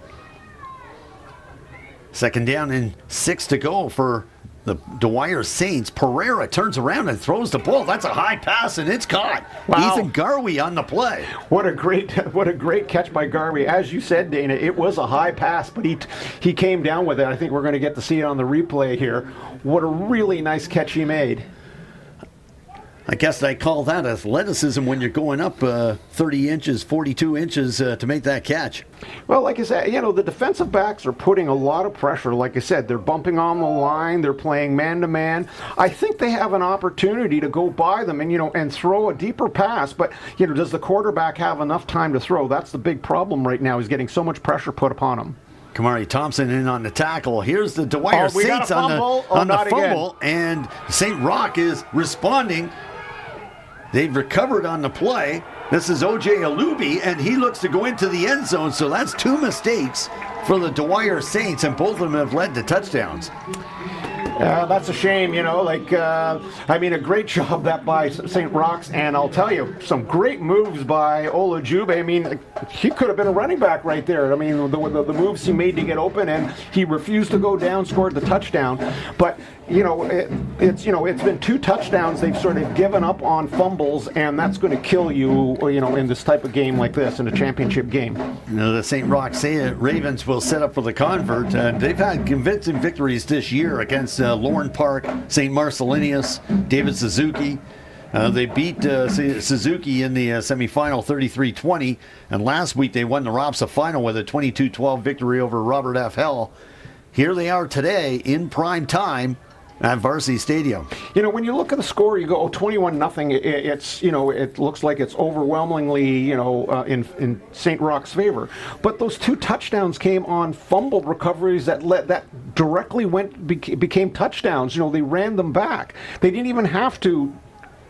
2nd down and 6 to go for the Dwyer Saints. Pereira turns around and throws the ball. That's a high pass, and it's caught. Wow. Ethan Garvey on the play. What a great catch by Garvey. As you said, Dana, it was a high pass, but he came down with it. I think we're going to get to see it on the replay here. What a really nice catch he made. I guess I call that athleticism when you're going up 30 inches, 42 inches to make that catch. Well, like I said, the defensive backs are putting a lot of pressure. Like I said, they're bumping on the line. They're playing man-to-man. I think they have an opportunity to go by them and throw a deeper pass. But, does the quarterback have enough time to throw? That's the big problem right now. He's getting so much pressure put upon him. Kamari Thompson in on the tackle. Here's the Dwyer Saints on the fumble. And St. Roch is responding. They've recovered on the play. This is O.J. Alubi, and he looks to go into the end zone. So that's 2 mistakes for the Dwyer Saints, and both of them have led to touchdowns. That's a shame, a great job that by St. Roch's, and I'll tell you, some great moves by Olajube. I mean, he could have been a running back right there. I mean, the moves he made to get open, and he refused to go down, scored the touchdown. But, it's been 2 touchdowns. They've sort of given up on fumbles, and that's going to kill you, in this type of game like this, in a championship game. The St. Roch Ravens will set up for the convert. They've had convincing victories this year against Lorne Park, St. Marcellinus, David Suzuki. They beat Suzuki in the semifinal 33-20, and last week they won the ROPSA final with a 22-12 victory over Robert F. Hell. Here they are today in prime time at Varsity Stadium. When you look at the score, you go, 21-0. It looks like it's overwhelmingly, in St. Roch's favor. But those 2 touchdowns came on fumble recoveries that directly became touchdowns. They ran them back. They didn't even have to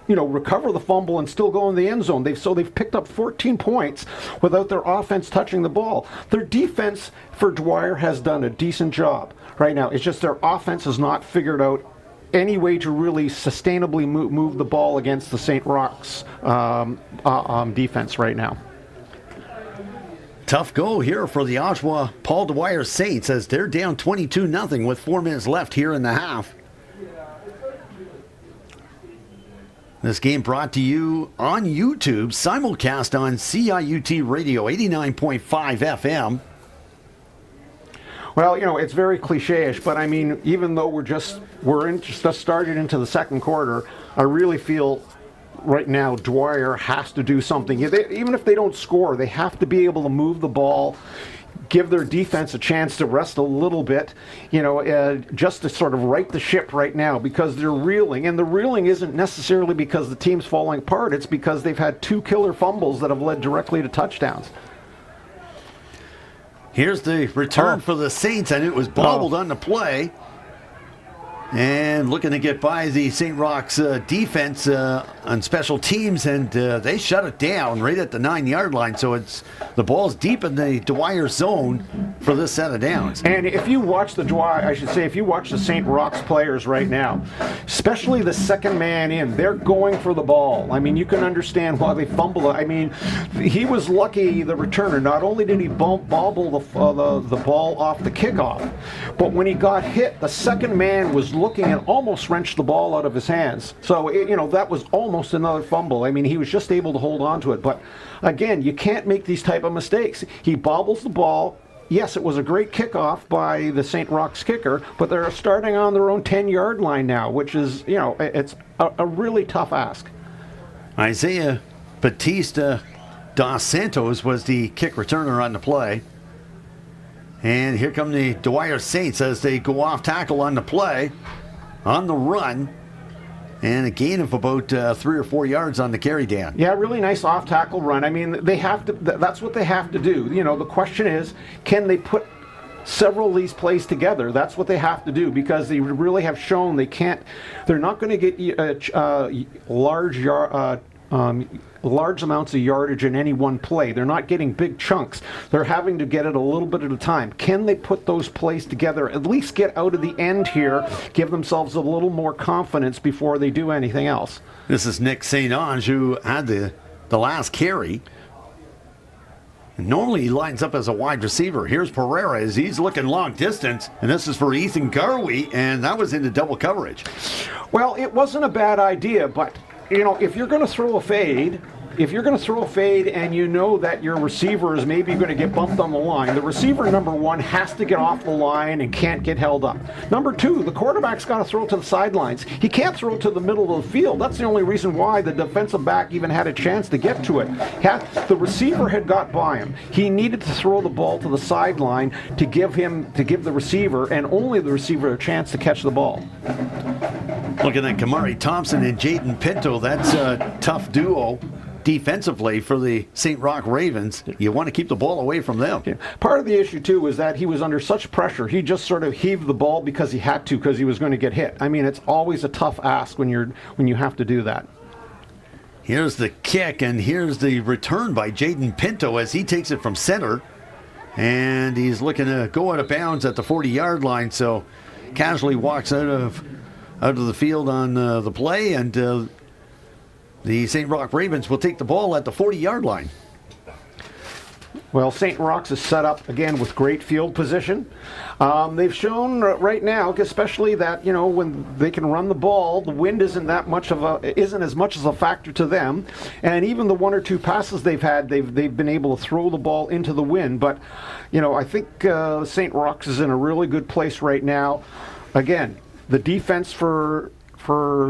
recover the fumble and still go in the end zone. They've picked up 14 points without their offense touching the ball. Their defense for Dwyer has done a decent job right now. It's just their offense has not figured out any way to really sustainably move the ball against the St. Roch's defense right now. Tough go here for the Oshawa Paul Dwyer Saints as they're down 22-0 with 4 minutes left here in the half. This game brought to you on YouTube, simulcast on CIUT Radio 89.5 FM. Well, it's very cliche-ish, but I mean, even though we're just started into the second quarter, I really feel right now Dwyer has to do something. Even if they don't score, they have to be able to move the ball, give their defense a chance to rest a little bit, just to sort of right the ship right now, because they're reeling. And the reeling isn't necessarily because the team's falling apart. It's because they've had 2 killer fumbles that have led directly to touchdowns. Here's the return for the Saints, and it was bobbled on the play. And looking to get by the St. Roch's defense on special teams, and they shut it down right at the 9-yard line. So the ball's deep in the Dwyer zone for this set of downs. And if you watch if you watch the St. Roch's players right now, especially the second man in, they're going for the ball. I mean, you can understand why they fumble it. I mean, he was lucky, the returner. Not only did he bobble the ball off the kickoff, but when he got hit, the second man was looking and almost wrenched the ball out of his hands. So, that was almost another fumble. I mean, he was just able to hold on to it. But, again, you can't make these type of mistakes. He bobbles the ball. Yes, it was a great kickoff by the St. Roch's kicker, but they're starting on their own 10-yard line now, which is, it's a really tough ask. Isaiah Batista dos Santos was the kick returner on the play. And here come the Dwyer Saints as they go off tackle on the play, on the run, and a gain of about 3 or 4 yards on the carry down. Yeah, really nice off tackle run. I mean, they have to. That's what they have to do. The question is, can they put several of these plays together? That's what they have to do, because they really have shown they can't. They're not going to get large amounts of yardage in any one play. They're not getting big chunks. They're having to get it a little bit at a time. Can they put those plays together, at least get out of the end here, give themselves a little more confidence before they do anything else? This is Nick St. Ange, who had the last carry. Normally he lines up as a wide receiver. Here's Pereira as he's looking long distance, and this is for Ethan Garvey, and that was into double coverage. Well, it wasn't a bad idea, but if you're going to throw a fade, if you're going to throw a fade and you know that your receiver is maybe going to get bumped on the line, the receiver, number one, has to get off the line and can't get held up. Number two, the quarterback's got to throw it to the sidelines. He can't throw it to the middle of the field. That's the only reason why the defensive back even had a chance to get to it. The receiver had got by him. He needed to throw the ball to the sideline to give the receiver, and only the receiver, a chance to catch the ball. Looking at Kamari Thompson and Jaden Pinto, that's a tough duo defensively for the St. Roch Ravens. You want to keep the ball away from them. Yeah. Part of the issue, too, is that he was under such pressure. He just sort of heaved the ball because he had to, because he was going to get hit. I mean, it's always a tough ask when you have to do that. Here's the kick, and here's the return by Jaden Pinto as he takes it from center. And he's looking to go out of bounds at the 40-yard line, so casually walks out of the field on the play, and the St. Roch Ravens will take the ball at the 40-yard line. Well, St. Roch's is set up again with great field position. They've shown right now, especially that when they can run the ball, the wind isn't as much of a factor to them. And even the one or two passes they've had, they've been able to throw the ball into the wind. But I think St. Roch's is in a really good place right now. Again, the defense for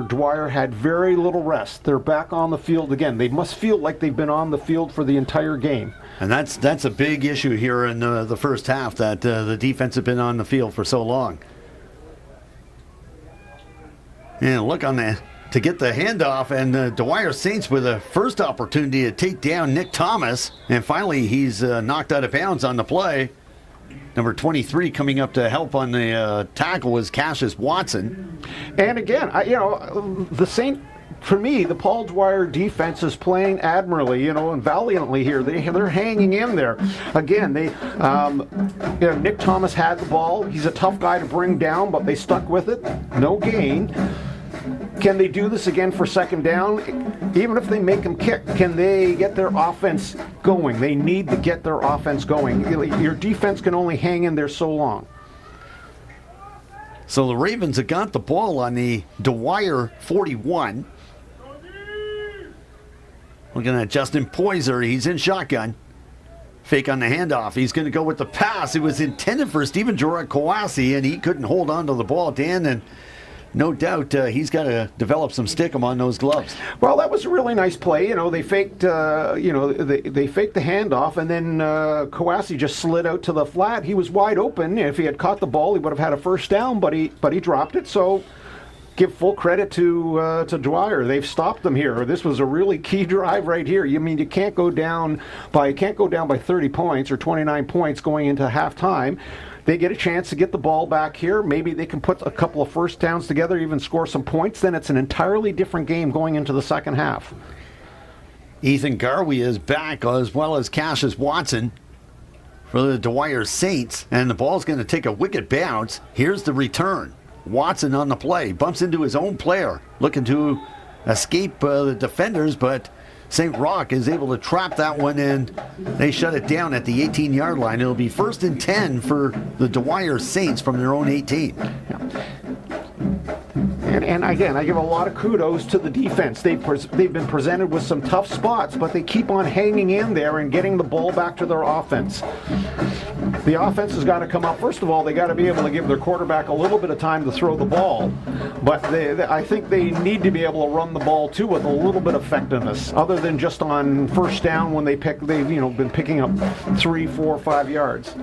Dwyer had very little rest. They're back on the field again. They must feel like they've been on the field for the entire game. And that's a big issue here in the first half, that the defense has been on the field for so long. And look to get the handoff, and Dwyer Saints with a first opportunity to take down Nick Thomas. And finally, he's knocked out of bounds on the play. Number 23 coming up to help on the tackle was Cassius Watson. And again, for me, the Paul Dwyer defense is playing admirably, and valiantly here. They're hanging in there. Again, Nick Thomas had the ball. He's a tough guy to bring down, but they stuck with it. No gain. Can they do this again for second down? Even if they make them kick, can they get their offense going? They need to get their offense going. Your defense can only hang in there so long. So the Ravens have got the ball on the Dwyer 41. Looking at Justin Poyser. He's in shotgun. Fake on the handoff. He's going to go with the pass. It was intended for Stephen Gerard Kowasi, and he couldn't hold on to the ball, Dan, and no doubt he's got to develop some stickum on those gloves. Well, that was a really nice play. They faked, they faked the handoff, and then Kowasi just slid out to the flat. He was wide open. If he had caught the ball, he would have had a first down, but he dropped it. So give full credit to Dwyer. They've stopped them here. This was a really key drive right here. You can't go down by 30 points or 29 points going into halftime. They get a chance to get the ball back here. Maybe they can put a couple of first downs together, even score some points. Then it's an entirely different game going into the second half. Ethan Garvey is back, as well as Cassius Watson for the Dwyer Saints. And the ball's going to take a wicked bounce. Here's the return. Watson on the play. Bumps into his own player. Looking to escape the defenders, but St. Roch is able to trap that one, and they shut it down at the 18-yard line. It'll be 1st and 10 for the Dwyer Saints from their own 18. Yeah. And again, I give a lot of kudos to the defense. They've been presented with some tough spots, but they keep on hanging in there and getting the ball back to their offense. The offense has got to come up. First of all, they got to be able to give their quarterback a little bit of time to throw the ball. But I think they need to be able to run the ball, too, with a little bit of effectiveness, other than just on first down when they've been picking up 3, 4, 5 yards.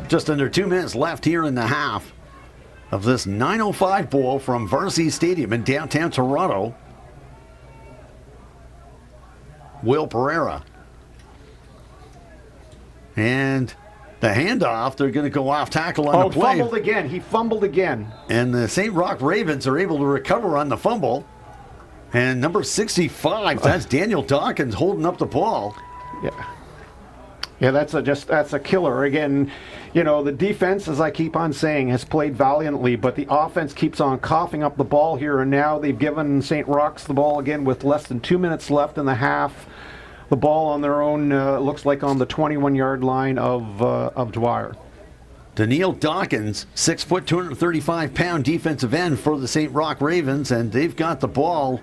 Just under 2 minutes left here in the half of this 9:05 ball from Varsity Stadium in downtown Toronto. Will Pereira. And the handoff, they're going to go off tackle on the play. Fumbled again. He fumbled again. And the St. Roch Ravens are able to recover on the fumble. And number 65, that's Daniel Dawkins holding up the ball. Yeah, that's a killer. Again, the defense, as I keep on saying, has played valiantly, but the offense keeps on coughing up the ball here, and now they've given St. Roch's the ball again with less than 2 minutes left in the half. The ball on their own, looks like on the 21-yard line of Dwyer. Daniel Dawkins, 6 foot, 235-pound defensive end for the St. Roch Ravens, and they've got the ball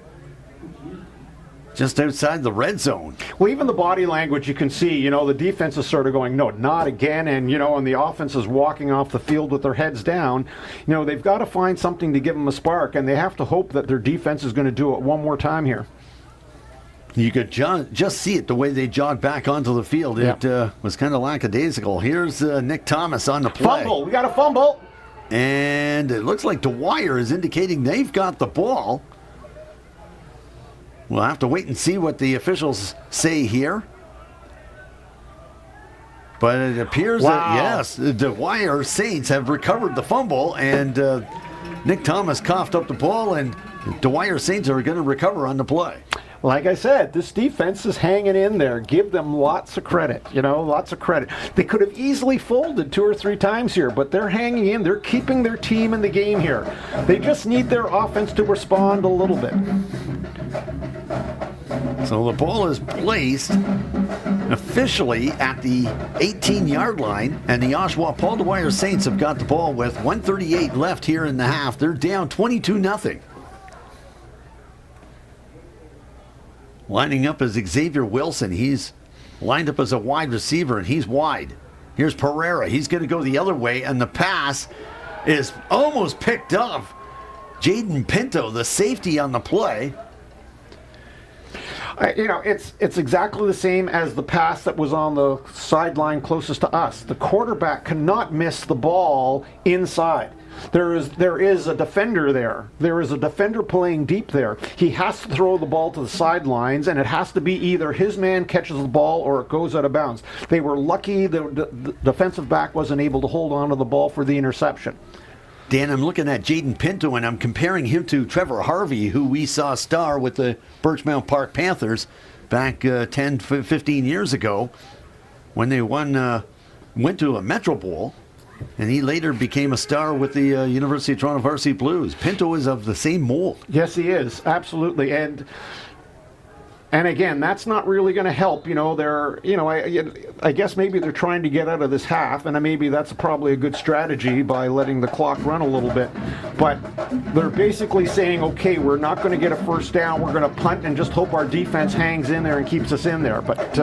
just outside the red zone. Well, even the body language, you can see, the defense is sort of going, no, not again. And, and the offense is walking off the field with their heads down. They've got to find something to give them a spark, and they have to hope that their defense is going to do it one more time here. You could just see it the way they jogged back onto the field. Yeah. It was kind of lackadaisical. Here's Nick Thomas on the play. Fumble. We got a fumble. And it looks like Dwyer is indicating they've got the ball. We'll have to wait and see what the officials say here. But it appears that, yes, the Dwyer Saints have recovered the fumble, and Nick Thomas coughed up the ball, and Dwyer Saints are going to recover on the play. Like I said, this defense is hanging in there. Give them lots of credit, lots of credit. They could have easily folded 2 or 3 times here, but they're hanging in. They're keeping their team in the game here. They just need their offense to respond a little bit. So the ball is placed officially at the 18-yard line, and the Oshawa Paul Dwyer Saints have got the ball with 1:38 left here in the half. They're down 22-0. Lining up is Xavier Wilson. He's lined up as a wide receiver, and he's wide. Here's Pereira. He's going to go the other way, and the pass is almost picked up. Jaden Pinto, the safety on the play. It's exactly the same as the pass that was on the sideline closest to us. The quarterback cannot miss the ball inside. There is a defender there. There is a defender playing deep there. He has to throw the ball to the sidelines, and it has to be either his man catches the ball or it goes out of bounds. They were lucky the defensive back wasn't able to hold on to the ball for the interception. Dan, I'm looking at Jaden Pinto, and I'm comparing him to Trevor Harvey, who we saw star with the Birchmount Park Panthers back 10, 15 years ago when they went to a Metro Bowl, and he later became a star with the University of Toronto Varsity Blues. Pinto is of the same mold. Yes, he is, absolutely. And again, that's not really going to help. I guess maybe they're trying to get out of this half, and maybe that's probably a good strategy by letting the clock run a little bit. But they're basically saying, okay, we're not going to get a first down. We're going to punt and just hope our defense hangs in there and keeps us in there. But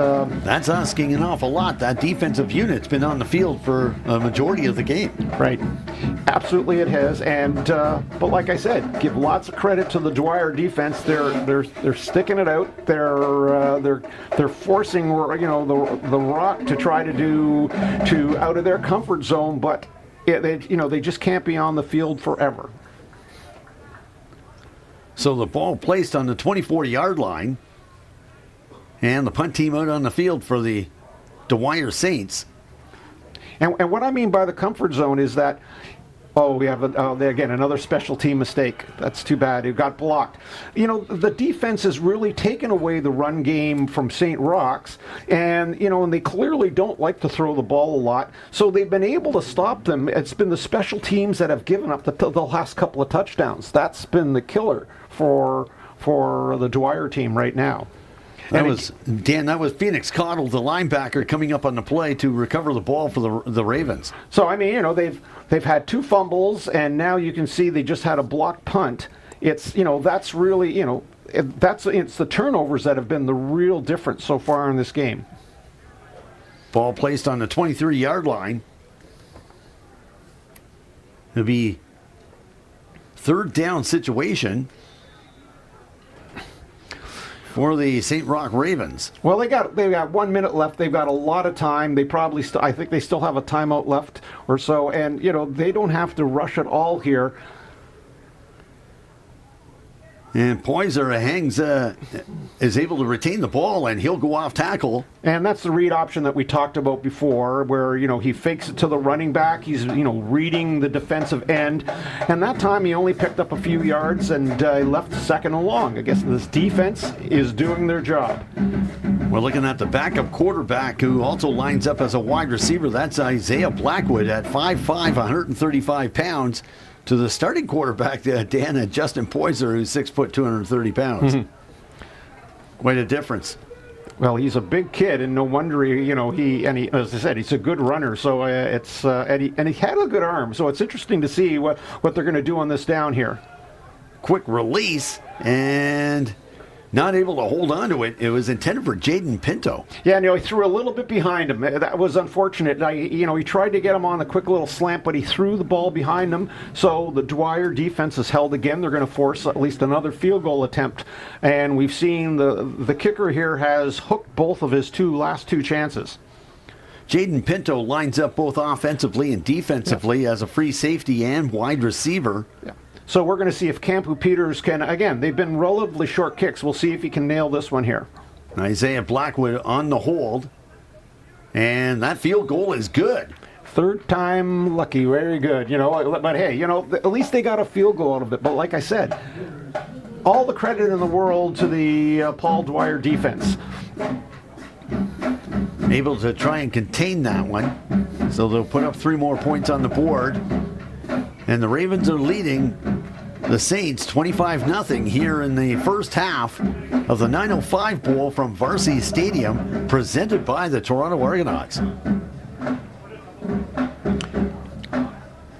that's asking an awful lot. That defensive unit's been on the field for a majority of the game. Right. Absolutely, it has. And but like I said, give lots of credit to the Dwyer defense. They're sticking it out. They're forcing the Roch to try to out of their comfort zone, but they just can't be on the field forever. So the ball placed on the 24-yard line, and the punt team out on the field for the Dwyer Saints. And what I mean by the comfort zone is that. Oh, we have, again, another special team mistake. That's too bad. It got blocked. The defense has really taken away the run game from St. Roch's, and they clearly don't like to throw the ball a lot, so they've been able to stop them. It's been the special teams that have given up the last couple of touchdowns. That's been the killer for the Dwyer team right now. That was Phoenix Cottle, the linebacker, coming up on the play to recover the ball for the Ravens. So, they've had 2 fumbles, and now you can see they just had a blocked punt. It's, that's really, it's the turnovers that have been the real difference so far in this game. Ball placed on the 23-yard line. It'll be 3rd down situation for the St. Roch Ravens. Well, they got 1 minute left. They've got a lot of time. They probably I think they still have a timeout left or so, and they don't have to rush at all here. And Poyser is able to retain the ball, and he'll go off tackle. And that's the read option that we talked about before, where, he fakes it to the running back. He's, reading the defensive end. And that time he only picked up a few yards and left second and long. I guess this defense is doing their job. We're looking at the backup quarterback who also lines up as a wide receiver. That's Isaiah Blackwood at 5'5", 135 pounds. To the starting quarterback, Dan, Justin Poyser, who's 6 foot, 230 pounds. Mm-hmm. Quite a difference. Well, he's a big kid, and no wonder he, as I said, he's a good runner. So and he had a good arm. So it's interesting to see what they're going to do on this down here. Quick release, and not able to hold on to it. It was intended for Jaden Pinto. Yeah, he threw a little bit behind him. That was unfortunate. He tried to get him on a quick little slant, but he threw the ball behind him. So the Dwyer defense is held again. They're going to force at least another field goal attempt. And we've seen the kicker here has hooked both of his last two chances. Jaden Pinto lines up both offensively and defensively as a free safety and wide receiver. Yeah. So we're going to see if Campu Peters can, again, they've been relatively short kicks. We'll see if he can nail this one here. Isaiah Blackwood on the hold. And that field goal is good. Third time lucky, very good. But hey, at least they got a field goal out of it. But like I said, all the credit in the world to the Paul Dwyer defense. Able to try and contain that one. So they'll put up 3 more points on the board. And the Ravens are leading the Saints 25-0 here in the first half of the 905 Bowl from Varsity Stadium, presented by the Toronto Argonauts.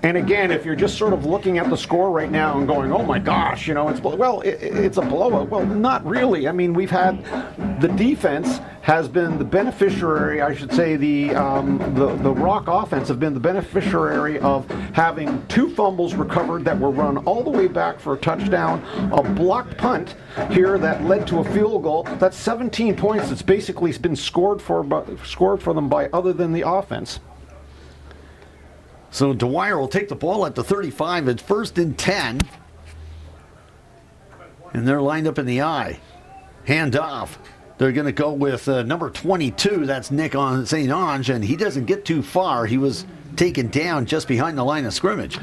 And again, if you're just sort of looking at the score right now and going, oh my gosh, it's a blowout. Well, not really. I mean, we've had the defense has been the beneficiary, I should say, the Roch offense have been the beneficiary of having 2 fumbles recovered that were run all the way back for a touchdown, a blocked punt here that led to a field goal. That's 17 points that's basically been scored for them by other than the offense. So Dwyer will take the ball at the 35. It's 1st and 10. And they're lined up in the I. Hand off. They're going to go with number 22. That's Nick on St. Ange, and he doesn't get too far. He was taken down just behind the line of scrimmage.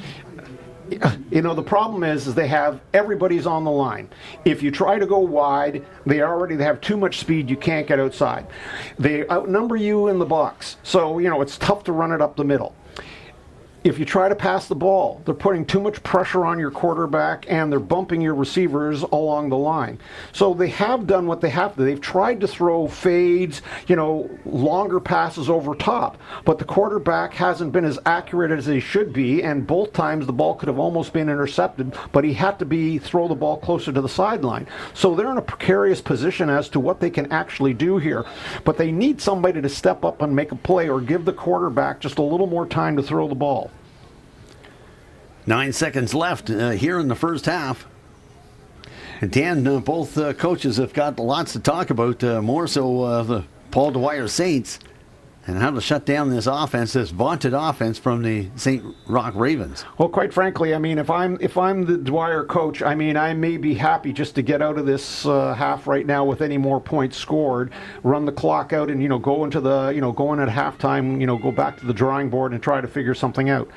The problem is they have everybody's on the line. If you try to go wide, they have too much speed. You can't get outside. They outnumber you in the box. So, it's tough to run it up the middle. If you try to pass the ball, they're putting too much pressure on your quarterback and they're bumping your receivers along the line. So they have done what they have to. They've tried to throw fades, longer passes over top, but the quarterback hasn't been as accurate as he should be, and both times the ball could have almost been intercepted, but he had to throw the ball closer to the sideline. So they're in a precarious position as to what they can actually do here, but they need somebody to step up and make a play or give the quarterback just a little more time to throw the ball. 9 seconds left here in the first half. And Dan, both coaches have got lots to talk about, more so the Paul Dwyer Saints, and how to shut down this offense, this vaunted offense from the St. Roch Ravens. Well, quite frankly, I mean, if I'm the Dwyer coach, I mean, I may be happy just to get out of this half right now with any more points scored, run the clock out, and go into go in at halftime, go back to the drawing board and try to figure something out.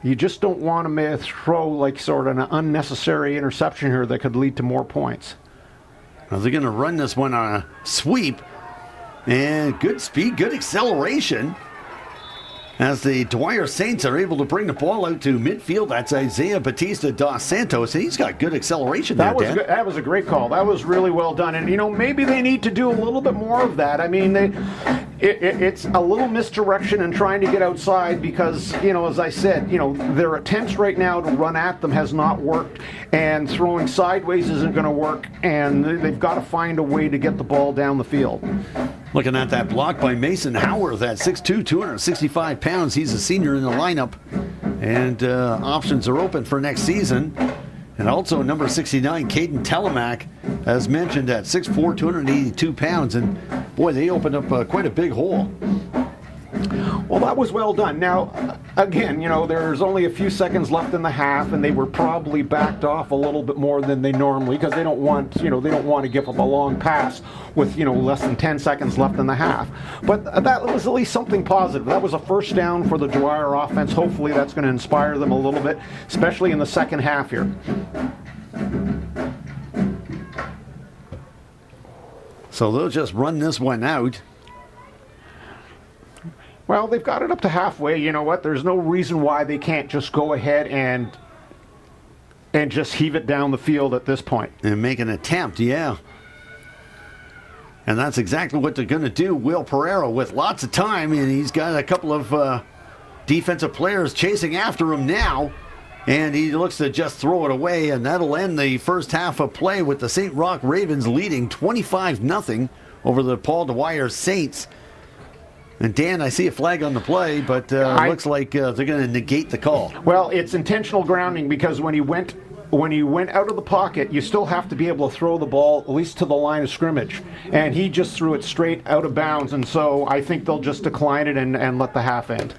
You just don't want to throw sort of an unnecessary interception here that could lead to more points. Are they going to run this one on a sweep? And good speed, good acceleration. As the Dwyer Saints are able to bring the ball out to midfield. That's Isaiah Batista dos Santos, and he's got good acceleration there, Dan. That was a great call. That was really well done. And, maybe they need to do a little bit more of that. I mean, it's a little misdirection in trying to get outside because, as I said, their attempts right now to run at them has not worked, and throwing sideways isn't going to work, and they've got to find a way to get the ball down the field. Looking at that block by Mason Howard, that 6'2", 265 pounds. He's a senior in the lineup, and options are open for next season. And also number 69, Caden Telemack, as mentioned, at 6'4", 282 pounds. And boy, they opened up quite a big hole. Well, that was well done. Now, again, there's only a few seconds left in the half, and they were probably backed off a little bit more than they normally, because they don't want to give up a long pass with, less than 10 seconds left in the half. But that was at least something positive. That was a first down for the Dwyer offense. Hopefully that's going to inspire them a little bit, especially in the second half here. So they'll just run this one out. Well, they've got it up to halfway. You know what? There's no reason why they can't just go ahead and just heave it down the field at this point. And make an attempt, yeah. And that's exactly what they're going to do. Will Pereira with lots of time, and he's got a couple of defensive players chasing after him now. And he looks to just throw it away, and that'll end the first half of play with the St. Roch Ravens leading 25-0 over the Paul Dwyer Saints. And Dan, I see a flag on the play, but looks like they're going to negate the call. Well, it's intentional grounding because when he went out of the pocket, you still have to be able to throw the ball at least to the line of scrimmage. And he just threw it straight out of bounds, and so I think they'll just decline it and let the half end.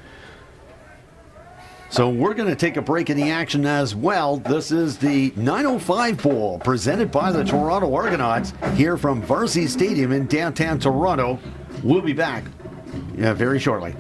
So we're going to take a break in the action as well. This is the 905 Bowl presented by the Toronto Argonauts here from Varsity Stadium in downtown Toronto. We'll be back very shortly.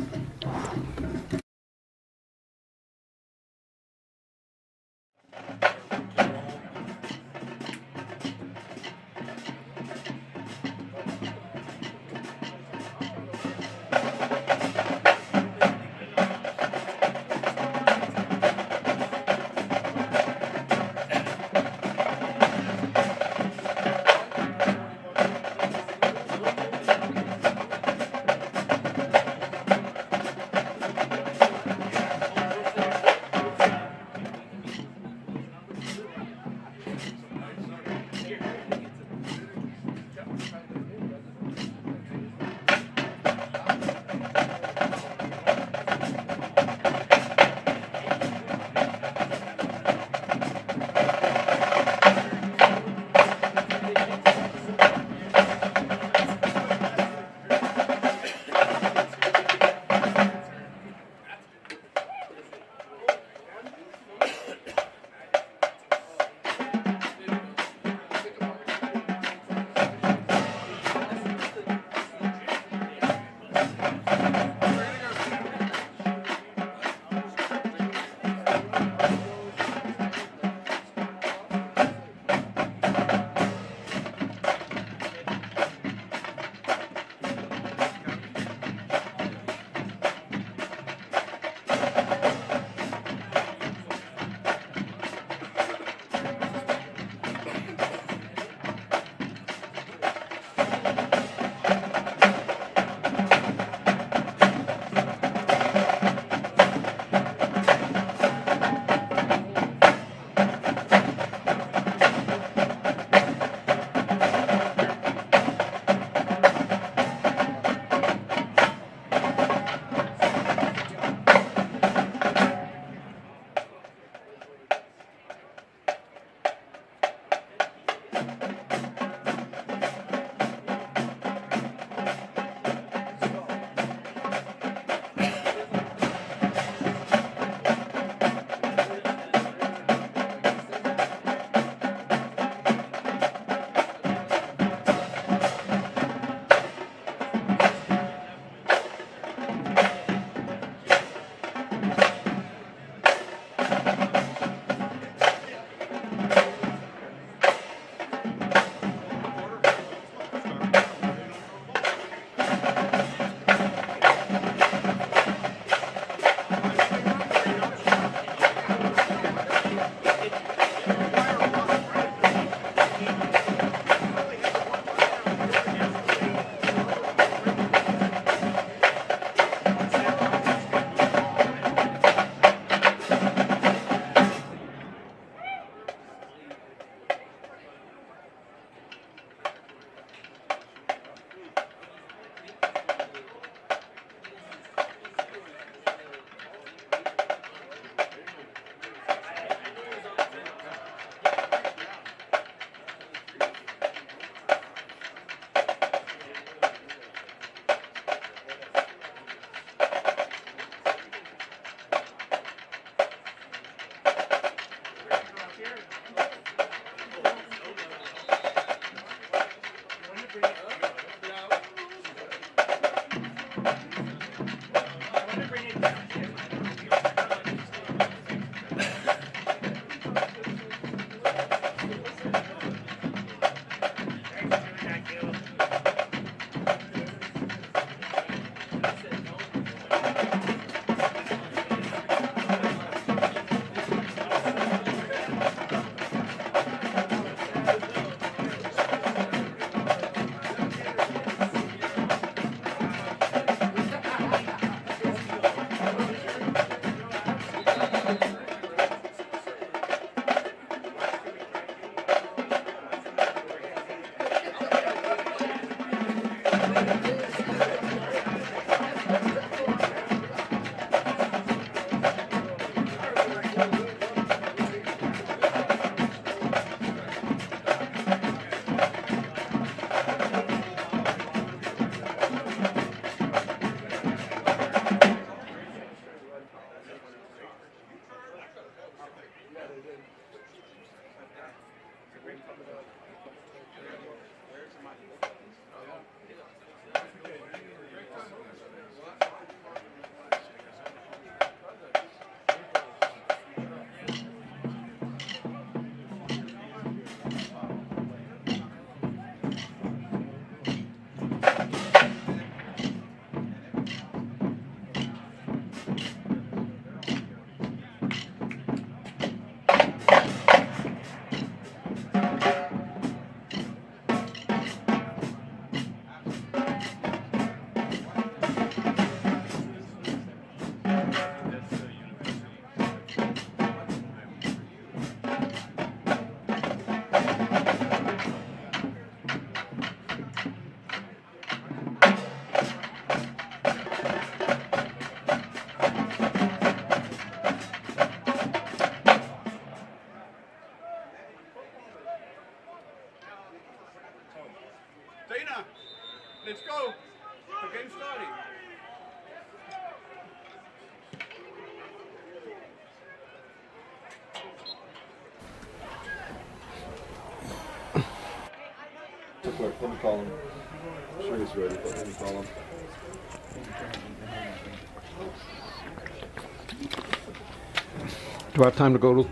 Dana, let's go. The game's starting. Let me call him. Sure he's ready, but let me call him. Do I have time to go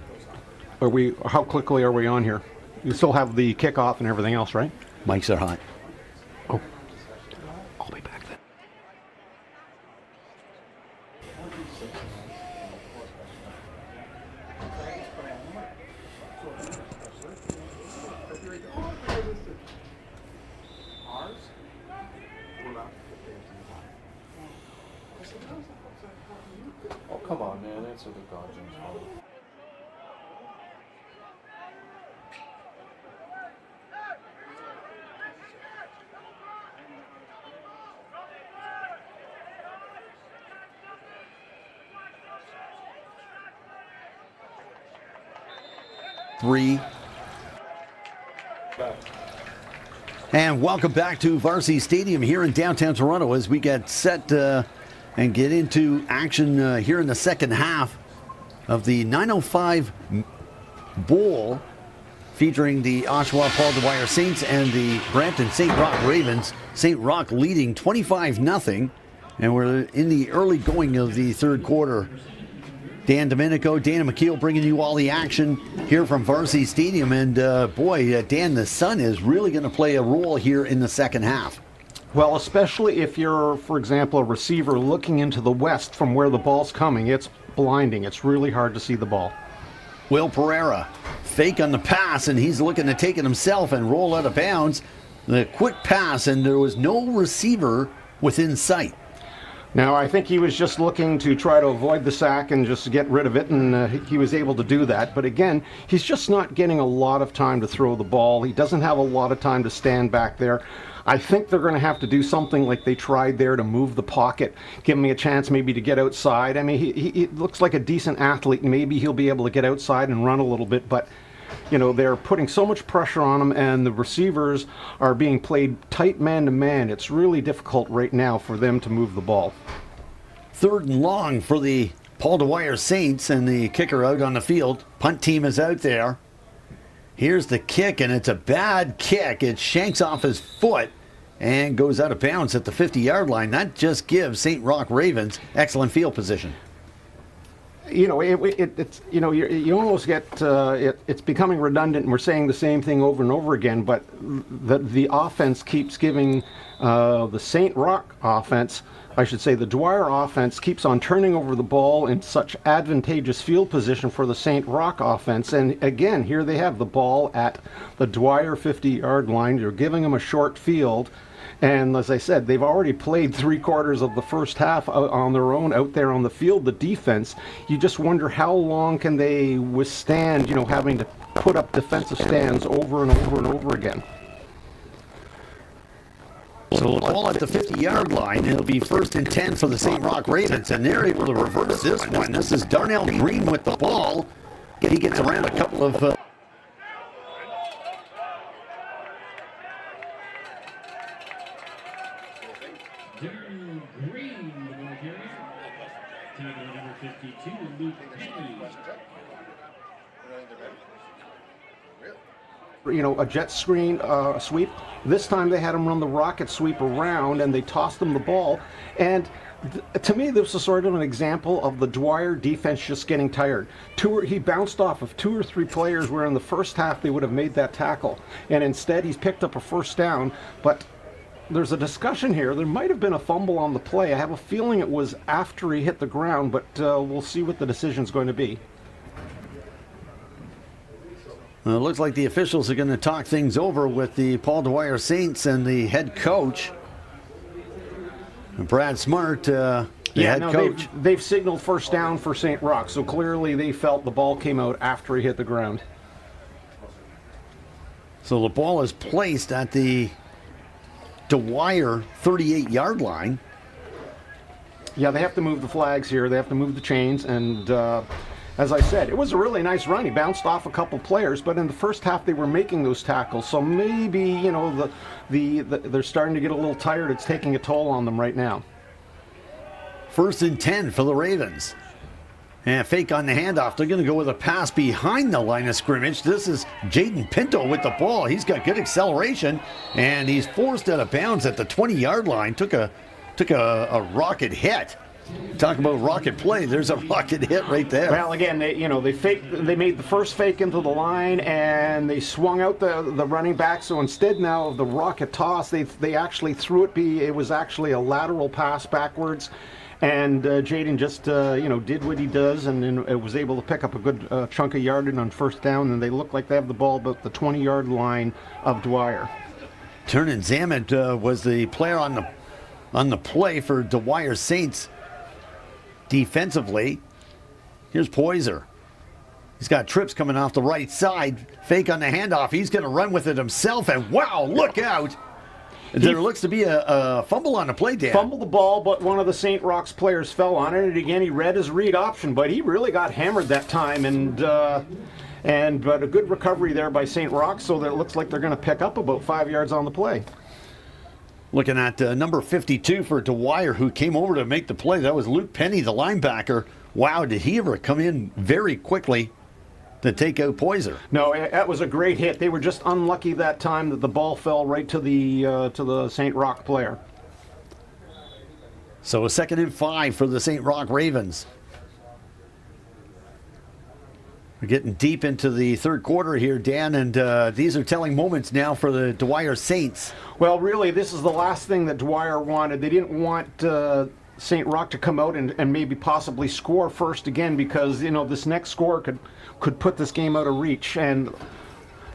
to? How quickly are we on here? You still have the kickoff and everything else, right? Mics are hot. Oh, I'll be back then. Oh, come on, man. Answer the Dodgers phone. Three. And welcome back to Varsity Stadium here in downtown Toronto as we get set and get into action here in the second half of the 905 Bowl featuring the Oshawa Paul Dwyer Saints and the Brampton St. Roch Ravens. St. Roch leading 25-0, and we're in the early going of the third quarter. Dan Domenico, Dana McKeel bringing you all the action here from Varsity Stadium. And Dan, the sun is really going to play a role here in the second half. Well, especially if you're, for example, a receiver looking into the west from where the ball's coming, it's blinding. It's really hard to see the ball. Will Pereira, fake on the pass, and he's looking to take it himself and roll out of bounds. The quick pass, and there was no receiver within sight. Now, I think he was just looking to try to avoid the sack and just get rid of it, and he was able to do that. But again, he's just not getting a lot of time to throw the ball. He doesn't have a lot of time to stand back there. I think they're going to have to do something like they tried there to move the pocket, give him a chance maybe to get outside. I mean, he looks like a decent athlete, and maybe he'll be able to get outside and run a little bit, but you know, they're putting so much pressure on him, and the receivers are being played tight man-to-man. It's really difficult right now for them to move the ball. Third and long for the Paul Dwyer Saints, and the kicker out on the field. Punt team is out there. Here's the kick, and it's a bad kick. It shanks off his foot and goes out of bounds at the 50-yard line. That just gives St. Roch Ravens excellent field position. You know, it's you know, you almost get it's becoming redundant, and we're saying the same thing over and over again. But the offense keeps giving the St. Roch offense, I should say, the Dwyer offense keeps on turning over the ball in such advantageous field position for the St. Roch offense. And again, here they have the ball at the Dwyer 50-yard line. You're giving them a short field. And as I said, they've already played 3/4 of the first half on their own out there on the field, the defense. You just wonder how long can they withstand, you know, having to put up defensive stands over and over and over again. So the ball at the 50-yard line, it'll be 1st and 10 for the St. Roch Ravens, and they're able to reverse this one. This is Darnell Green with the ball. He gets around a couple of... Darnell Green, the ball carrier. Tackle number 52, Luke Penny. You know, a jet screen sweep. This time they had him run the rocket sweep around, and they tossed him the ball. And to me, this was sort of an example of the Dwyer defense just getting tired. He bounced off of 2 or 3 players where in the first half they would have made that tackle. And instead he's picked up a first down. But there's a discussion here. There might have been a fumble on the play. I have a feeling it was after he hit the ground, but we'll see what the decision's going to be. It looks like the officials are going to talk things over with the Paul Dwyer Saints and the head coach, Brad Smart, head coach. They've signaled first down for St. Roch, so clearly they felt the ball came out after he hit the ground. So the ball is placed at the Dwyer 38-yard line. Yeah, they have to move the flags here. They have to move the chains, and as I said, it was a really nice run. He bounced off a couple players, but in the first half they were making those tackles. So maybe, you know, they're starting to get a little tired. It's taking a toll on them right now. 1st and 10 for the Ravens. And fake on the handoff. They're going to go with a pass behind the line of scrimmage. This is Jaden Pinto with the ball. He's got good acceleration, and he's forced out of bounds at the 20-yard line. Took a rocket hit. Talk about rocket play. There's a rocket hit right there. Well, again, they made the first fake into the line, and they swung out the running back. So instead now of the rocket toss, they actually threw it. It was actually a lateral pass backwards. And Jaden just, did what he does and was able to pick up a good chunk of yardage on first down. And they look like they have the ball about the 20-yard line of Dwyer. Turnin Zamet was the player on the play for Dwyer Saints defensively. Here's Poyser. He's got trips coming off the right side. Fake on the handoff. He's going to run with it himself. And wow, look out. There looks to be a fumble on the play, Dan. Fumbled the ball, but one of the St. Roch's players fell on it. And again, he read his read option, but he really got hammered that time. But a good recovery there by St. Roch, so that it looks like they're going to pick up about 5 yards on the play. Looking at number 52 for Dwyer, who came over to make the play. That was Luke Penny, the linebacker. Wow, did he ever come in very quickly to take out Poyser? No, that was a great hit. They were just unlucky that time that the ball fell right to the St. Roch player. So a 2nd and 5 for the St. Roch Ravens. We're getting deep into the third quarter here, Dan, and these are telling moments now for the Dwyer Saints. Well, really, this is the last thing that Dwyer wanted. They didn't want St. Roch to come out and maybe possibly score first again, because, you know, this next score could put this game out of reach. And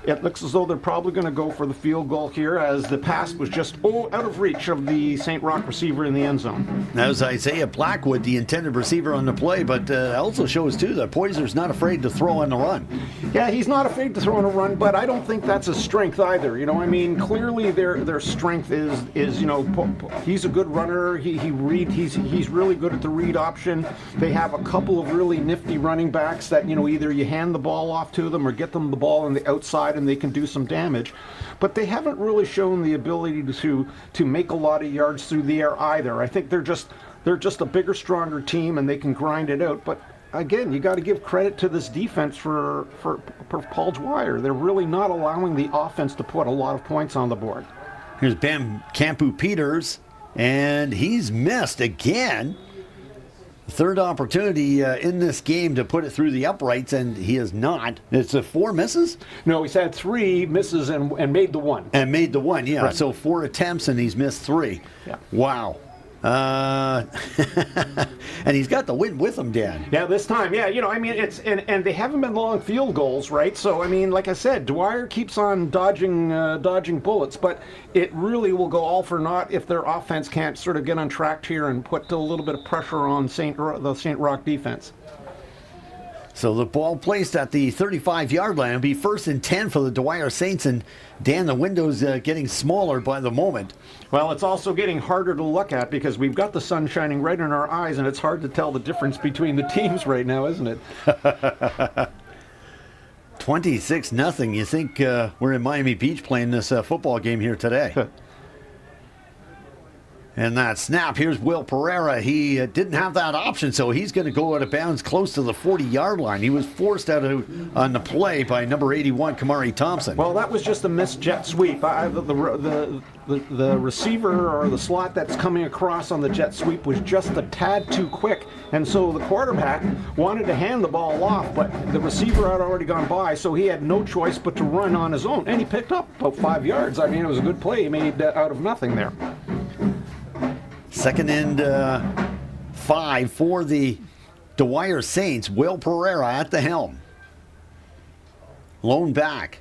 it looks as though they're probably going to go for the field goal here, as the pass was just out of reach of the St. Roch receiver in the end zone. That was Isaiah Blackwood, the intended receiver on the play, but also shows, too, that Poyser's not afraid to throw on the run. Yeah, he's not afraid to throw on a run, but I don't think that's his strength either. You know, I mean, clearly their strength is you know, he's a good runner. He's really good at the read option. They have a couple of really nifty running backs that, you know, either you hand the ball off to them or get them the ball on the outside and they can do some damage. But they haven't really shown the ability to make a lot of yards through the air either. I think they're just a bigger, stronger team, and they can grind it out. But again, you got to give credit to this defense for Paul Dwyer. They're really not allowing the offense to put a lot of points on the board. Here's Bam Campu-Peters, and he's missed again. Third opportunity in this game to put it through the uprights, and he has not. It's 4 misses? No, he's had 3 misses and made the one. And made the one, yeah. Right. So 4 attempts, and he's missed 3. Yeah. Wow. And he's got the win with him, Dan. Yeah, this time, yeah. You know, I mean, and they haven't been long field goals, right? So, I mean, like I said, Dwyer keeps on dodging bullets, but it really will go all for naught if their offense can't sort of get on track here and put a little bit of pressure on the St. Roch defense. So the ball placed at the 35-yard line. It'll be 1st and 10 for the Dwyer Saints. And Dan, the window's getting smaller by the moment. Well, it's also getting harder to look at because we've got the sun shining right in our eyes, and it's hard to tell the difference between the teams right now, isn't it? 26-0. You think we're in Miami Beach playing this football game here today? And that snap, here's Will Pereira. He didn't have that option, so he's going to go out of bounds close to the 40-yard line. He was forced out on the play by number 81, Kamari Thompson. Well, that was just a missed jet sweep. The receiver or the slot that's coming across on the jet sweep was just a tad too quick, and so the quarterback wanted to hand the ball off, but the receiver had already gone by, so he had no choice but to run on his own, and he picked up about 5 yards. I mean, it was a good play. He made that out of nothing there. 2nd and 5 for the Dwyer Saints. Will Pereira at the helm. Lone back.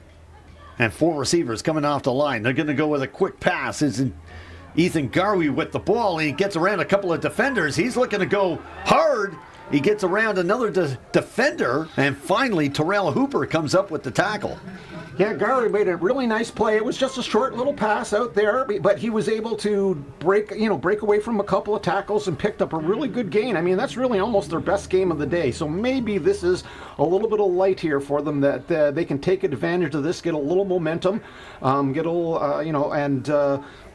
And 4 receivers coming off the line. They're going to go with a quick pass. It's Ethan Garvey with the ball. He gets around a couple of defenders. He's looking to go hard. He gets around another defender. And finally, Terrell Hooper comes up with the tackle. Yeah, Gary made a really nice play. It was just a short little pass out there, but he was able to break away from a couple of tackles and picked up a really good gain. I mean, that's really almost their best game of the day. So maybe this is a little bit of light here for them, that they can take advantage of this, get a little momentum, get a little, and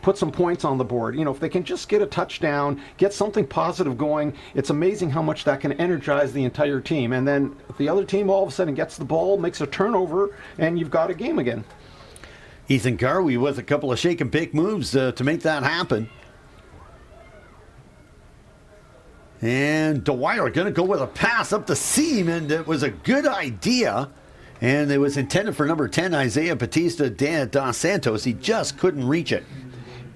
put some points on the board. If they can just get a touchdown, get something positive going, it's amazing how much that can energize the entire team. And then if the other team all of a sudden gets the ball, makes a turnover, and you've got a game again. Ethan Garvey with a couple of shake and bake moves to make that happen. And Dwyer going to go with a pass up the seam, and it was a good idea. And it was intended for number 10, Isaiah Batista dos Santos. He just couldn't reach it.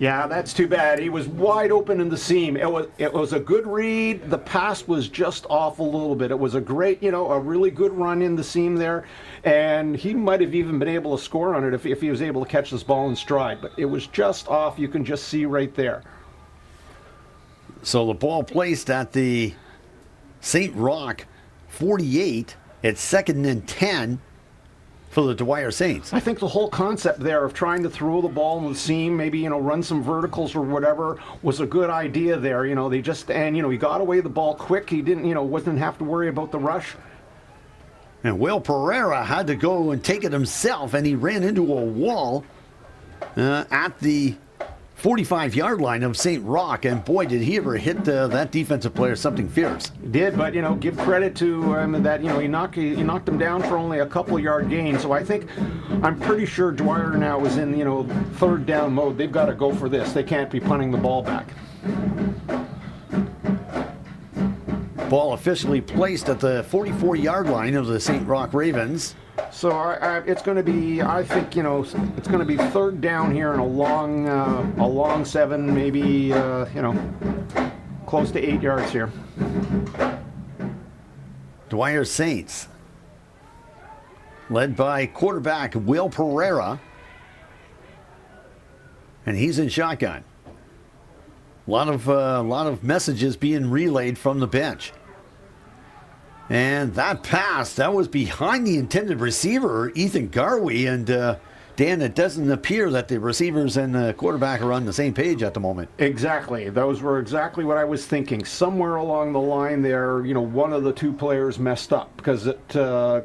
Yeah, that's too bad. He was wide open in the seam. It was a good read. The pass was just off a little bit. It was a great, a really good run in the seam there. And he might have even been able to score on it if he was able to catch this ball in stride. But it was just off. You can just see right there. So the ball placed at the St. Roch 48. It's 2nd and 10. For the Dwyer Saints. I think the whole concept there of trying to throw the ball in the seam, maybe, run some verticals or whatever, was a good idea there. They just, he got away the ball quick. He didn't, wasn't have to worry about the rush. And Will Pereira had to go and take it himself, and he ran into a wall at the 45-yard line of St. Roch, and boy, did he ever hit that defensive player something fierce. He did, but, give credit to him that, he knocked him down for only a couple-yard gain. So I'm pretty sure Dwyer now is in, third down mode. They've got to go for this. They can't be punting the ball back. Ball officially placed at the 44-yard line of the St. Roch Ravens. So it's going to be, I think, it's going to be third down here and a long 7, maybe, close to 8 yards here. Dwyer Saints, led by quarterback Will Pereira, and he's in shotgun. A lot of messages being relayed from the bench. And that pass, that was behind the intended receiver, Ethan Garvey. And Dan, it doesn't appear that the receivers and the quarterback are on the same page at the moment. Exactly. Those were exactly what I was thinking. Somewhere along the line there, one of the two players messed up, because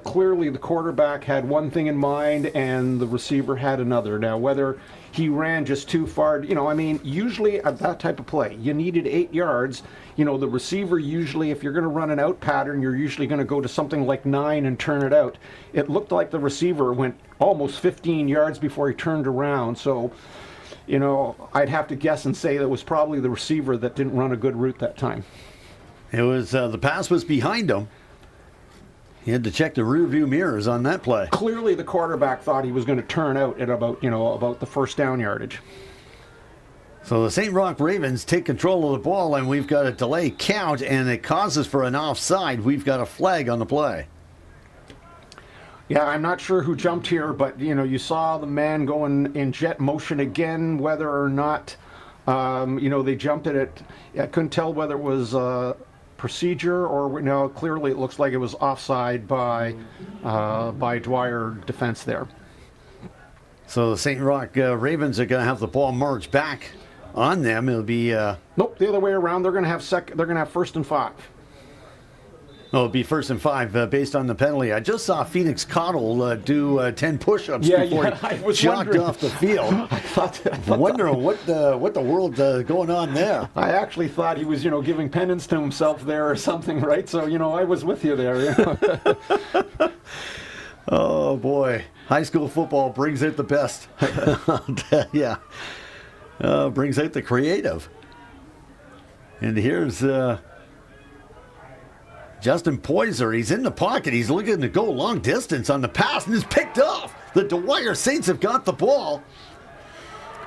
clearly the quarterback had one thing in mind and the receiver had another. Now, whether he ran just too far, usually at that type of play, you needed 8 yards. The receiver usually, if you're going to run an out pattern, you're usually going to go to something like 9 and turn it out. It looked like the receiver went almost 15 yards before he turned around. So, I'd have to guess and say that it was probably the receiver that didn't run a good route that time. It was, the pass was behind him. He had to check the rear view mirrors on that play. Clearly the quarterback thought he was going to turn out at about the first down yardage. So the St. Roch Ravens take control of the ball, and we've got a delay count, and it causes for an offside. We've got a flag on the play. Yeah, I'm not sure who jumped here, but, you saw the man going in jet motion again, whether or not, they jumped at it. I couldn't tell whether it was procedure or, clearly it looks like it was offside by Dwyer defense there. So the St. Roch Ravens are going to have the ball marched back on them. It'll be nope, the other way around. They're going to have 1st and 5. It'll be 1st and 5 based on the penalty. I just saw Phoenix Cottle do 10 push-ups before he jogged off the field. I'm wondering what the world going on there. I actually thought he was giving penance to himself there or something, right? So I was with you there. Oh boy, high school football brings out the best. Yeah. Brings out the creative. And here's Justin Poyser. He's in the pocket. He's looking to go long distance on the pass, and is picked off. The Dwyer Saints have got the ball.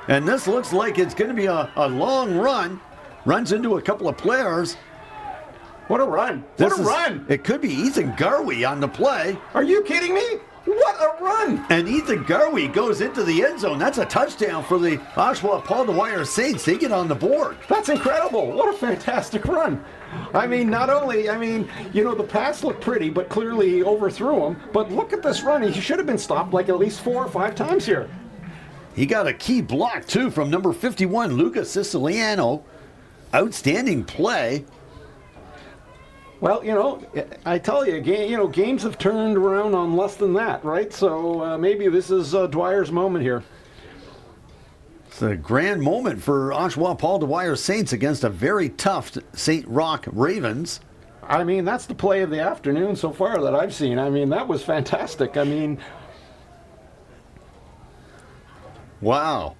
And this looks like it's going to be a long run. Runs into a couple of players. What a run. What a run. It could be Ethan Garvey on the play. Are you kidding me? What a run! And Ethan Garvey goes into the end zone. That's a touchdown for the Oshawa Paul Dwyer Saints. They get on the board. That's incredible. What a fantastic run. I mean, not only, the pass looked pretty, but clearly he overthrew him. But look at this run. He should have been stopped like at least 4 or 5 times here. He got a key block, too, from number 51, Luca Siciliano. Outstanding play. Well, I tell you, games have turned around on less than that, right? So maybe this is Dwyer's moment here. It's a grand moment for Oshawa Paul Dwyer Saints against a very tough St. Roch Ravens. I mean, that's the play of the afternoon so far that I've seen. I mean, that was fantastic. I mean, wow.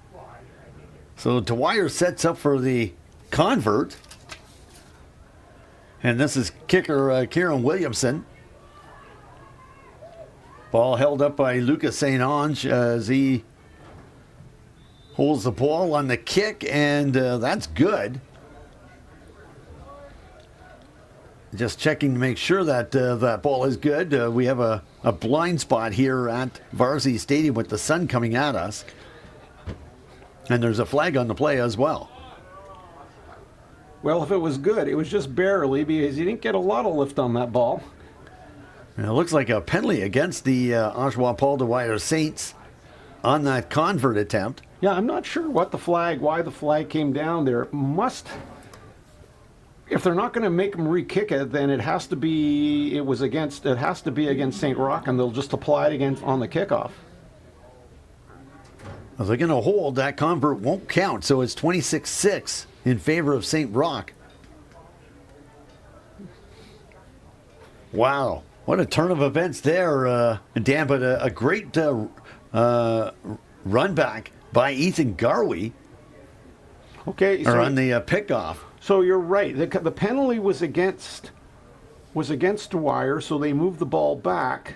So Dwyer sets up for the convert. And this is kicker Kieran Williamson. Ball held up by Lucas St. Ange as he holds the ball on the kick, and that's good. Just checking to make sure that that ball is good. We have a blind spot here at Varsity Stadium with the sun coming at us. And there's a flag on the play as well. Well, if it was good, it was just barely because he didn't get a lot of lift on that ball. And it looks like a penalty against the Oshawa Paul Dwyer Saints on that convert attempt. Yeah, I'm not sure why the flag came down there. If they're not going to make him re-kick it, then it has to be against St. Roch, and they'll just apply it again on the kickoff. Well, they're going to hold. That convert won't count, so it's 26-6 in favor of St. Roch. Wow, what a turn of events there, Dan, but a great run back by Ethan Garvey. Okay, or on the pickoff. So you're right. The penalty was against Dwyer, so they moved the ball back.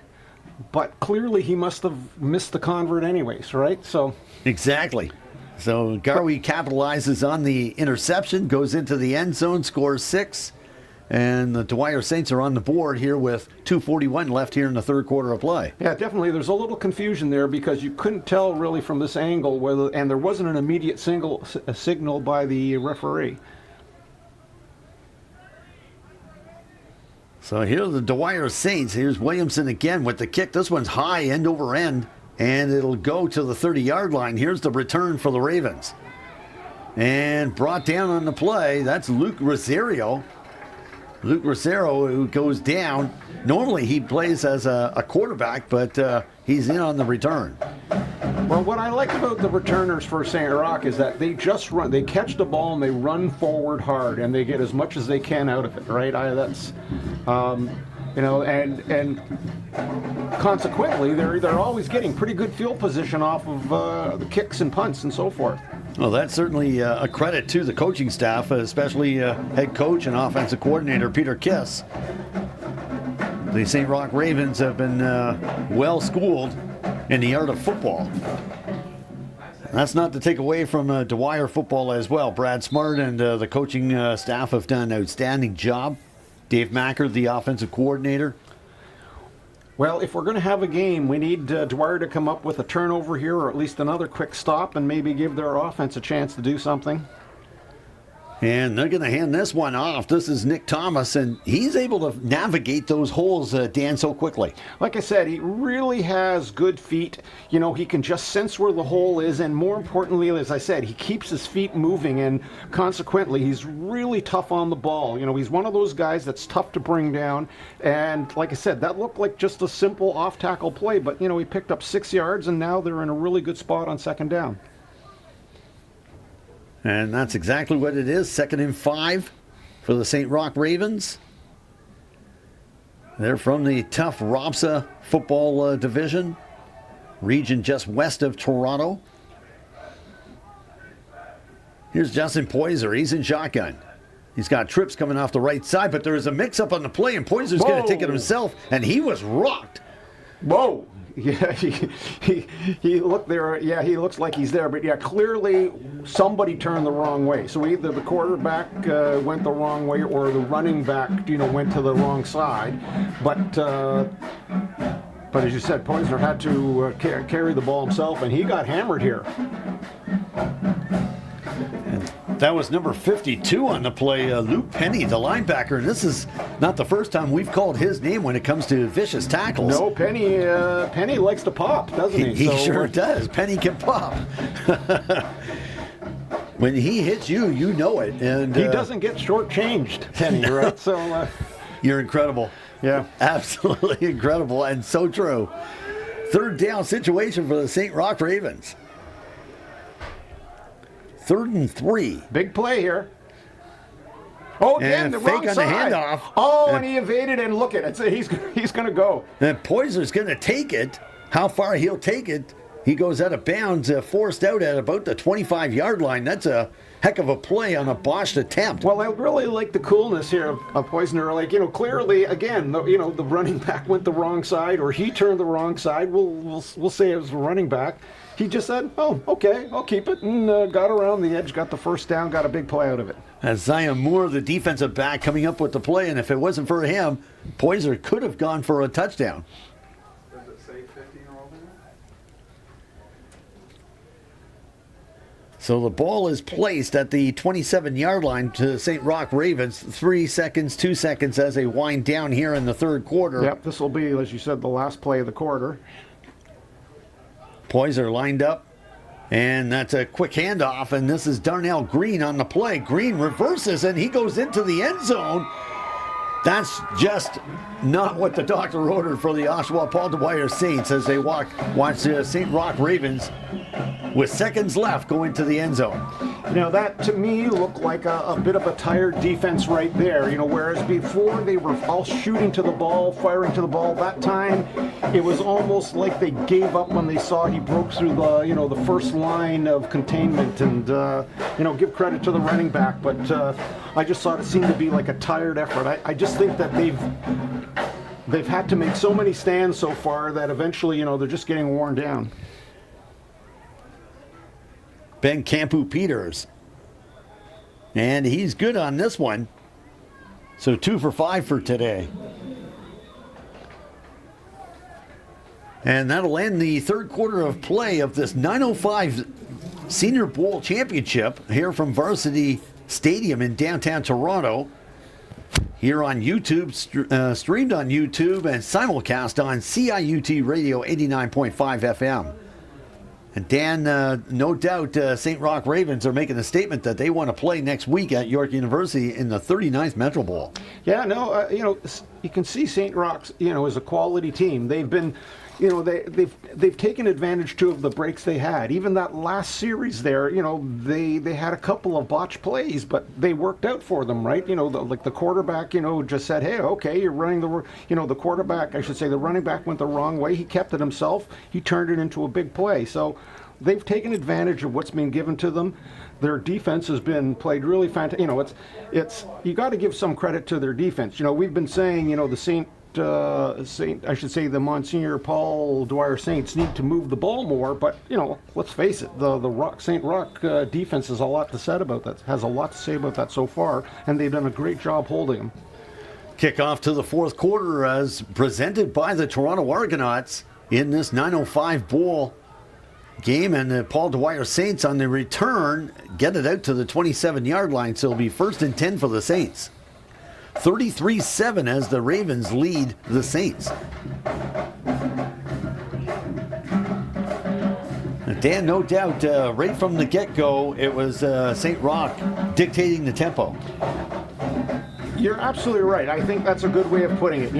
But clearly he must have missed the convert anyways, right? So exactly. So Garvey capitalizes on the interception, goes into the end zone, scores 6. And the Dwyer Saints are on the board here with 2:41 left here in the third quarter of play. Yeah, definitely. There's a little confusion there because you couldn't tell really from this angle whether, and there wasn't an immediate signal by the referee. So here are the Dwyer Saints. Here's Williamson again with the kick. This one's high, end over end, and it'll go to the 30-yard line. Here's the return for the Ravens. And brought down on the play, that's Luke Rosario. Luke Rosario, who goes down. Normally he plays as a quarterback, but he's in on the return. Well, what I like about the returners for St. Roch is that they just run. They catch the ball and they run forward hard, and they get as much as they can out of it, right? And consequently, they're always getting pretty good field position off of the kicks and punts and so forth. Well, that's certainly a credit to the coaching staff, especially head coach and offensive coordinator Peter Kiss. The St. Roch Ravens have been well schooled in the art of football. That's not to take away from Dwyer football as well. Brad Smart and the coaching staff have done an outstanding job. Dave Macker, the offensive coordinator. Well, if we're going to have a game, we need Dwyer to come up with a turnover here, or at least another quick stop, and maybe give their offense a chance to do something. And they're going to hand this one off. This is Nick Thomas, and he's able to navigate those holes, Dan, so quickly. Like I said, he really has good feet. You know, he can just sense where the hole is, and more importantly, as I said, he keeps his feet moving, and consequently, he's really tough on the ball. You know, he's one of those guys that's tough to bring down, and like I said, that looked like just a simple off-tackle play, but, you know, he picked up 6 yards, and now they're in a really good spot on second down. And that's exactly what it is. 2nd and 5 for the St. Roch Ravens. They're from the tough ROPSA football division, region just west of Toronto. Here's Justin Poyser. He's in shotgun. He's got trips coming off the right side, but there is a mix-up on the play, and Poyser's going to take it himself, and he was rocked. Whoa! Yeah, he looked there. Yeah, he looks like he's there, but yeah, clearly somebody turned the wrong way. So either the quarterback went the wrong way, or the running back, went to the wrong side. But But as you said, Poisner had to carry the ball himself, and he got hammered here. That was number 52 on the play, Luke Penny, the linebacker. And this is not the first time we've called his name when it comes to vicious tackles. No, Penny likes to pop, doesn't he? He sure does. Penny can pop. When he hits you, you know it. And he doesn't get shortchanged, Penny, right? So you're incredible. Yeah. Absolutely incredible, and so true. Third down situation for the St. Roch Ravens. 3rd and 3. Big play here. Oh, again, and the fake wrong on side. the handoff. Oh, and he evaded, and look at it. He's going to go. And Poisner's going to take it. How far he'll take it, he goes out of bounds, forced out at about the 25-yard line. That's a heck of a play on a botched attempt. Well, I really like the coolness here of Poisner. Like, clearly, again, the running back went the wrong side, or he turned the wrong side. We'll say it was the running back. He just said, oh, okay, I'll keep it, and got around the edge, got the first down, got a big play out of it. As Zion Moore, the defensive back, coming up with the play, and if it wasn't for him, Poisner could have gone for a touchdown. Does it say 15 or over there? So the ball is placed at the 27-yard line to St. Roch Ravens. 3 seconds, 2 seconds as they wind down here in the third quarter. Yep, this will be, as you said, the last play of the quarter. Poisner lined up, and that's a quick handoff, and this is Darnell Green on the play. Green reverses, and he goes into the end zone. That's just not what the doctor ordered for the Oshawa Paul Dwyer Saints as they watch St. Roch Ravens with seconds left go into the end zone. That to me looked like a bit of a tired defense right there. Whereas before they were all shooting to the ball, firing to the ball. That time it was almost like they gave up when they saw he broke through the first line of containment. And give credit to the running back, but I just thought it seemed to be like a tired effort. I just think that they've had to make so many stands so far that eventually they're just getting worn down. Ben Campu-Peters. And he's good on this one. So 2 for 5 for today. And that'll end the third quarter of play of this 9:05 Senior Bowl Championship here from Varsity Stadium in downtown Toronto. Here on YouTube, streamed on YouTube and simulcast on CIUT Radio 89.5 FM. And Dan, no doubt St. Roch Ravens are making a statement that they want to play next week at York University in the 39th Metro Bowl. Yeah, no, you can see St. Roch, is a quality team. They've been, they've taken advantage too of the breaks they had. Even that last series there, they had a couple of botched plays, but they worked out for them, right? Like the quarterback, just said, hey, okay, you're running the quarterback, I should say, the running back went the wrong way. He kept it himself. He turned it into a big play. So they've taken advantage of what's been given to them. Their defense has been played really fantastic. It's you got to give some credit to their defense. We've been saying, the Monsignor Paul Dwyer Saints need to move the ball more, but let's face it, the St. Roch defense has a lot to say about that so far, and they've done a great job holding them. Kickoff to the fourth quarter as presented by the Toronto Argonauts in this 9:05 Bowl game, and the Paul Dwyer Saints on the return get it out to the 27-yard line, so it'll be 1st and 10 for the Saints. 33-7 as the Ravens lead the Saints. Dan, no doubt, right from the get-go, it was St. Roch dictating the tempo. You're absolutely right. I think that's a good way of putting it.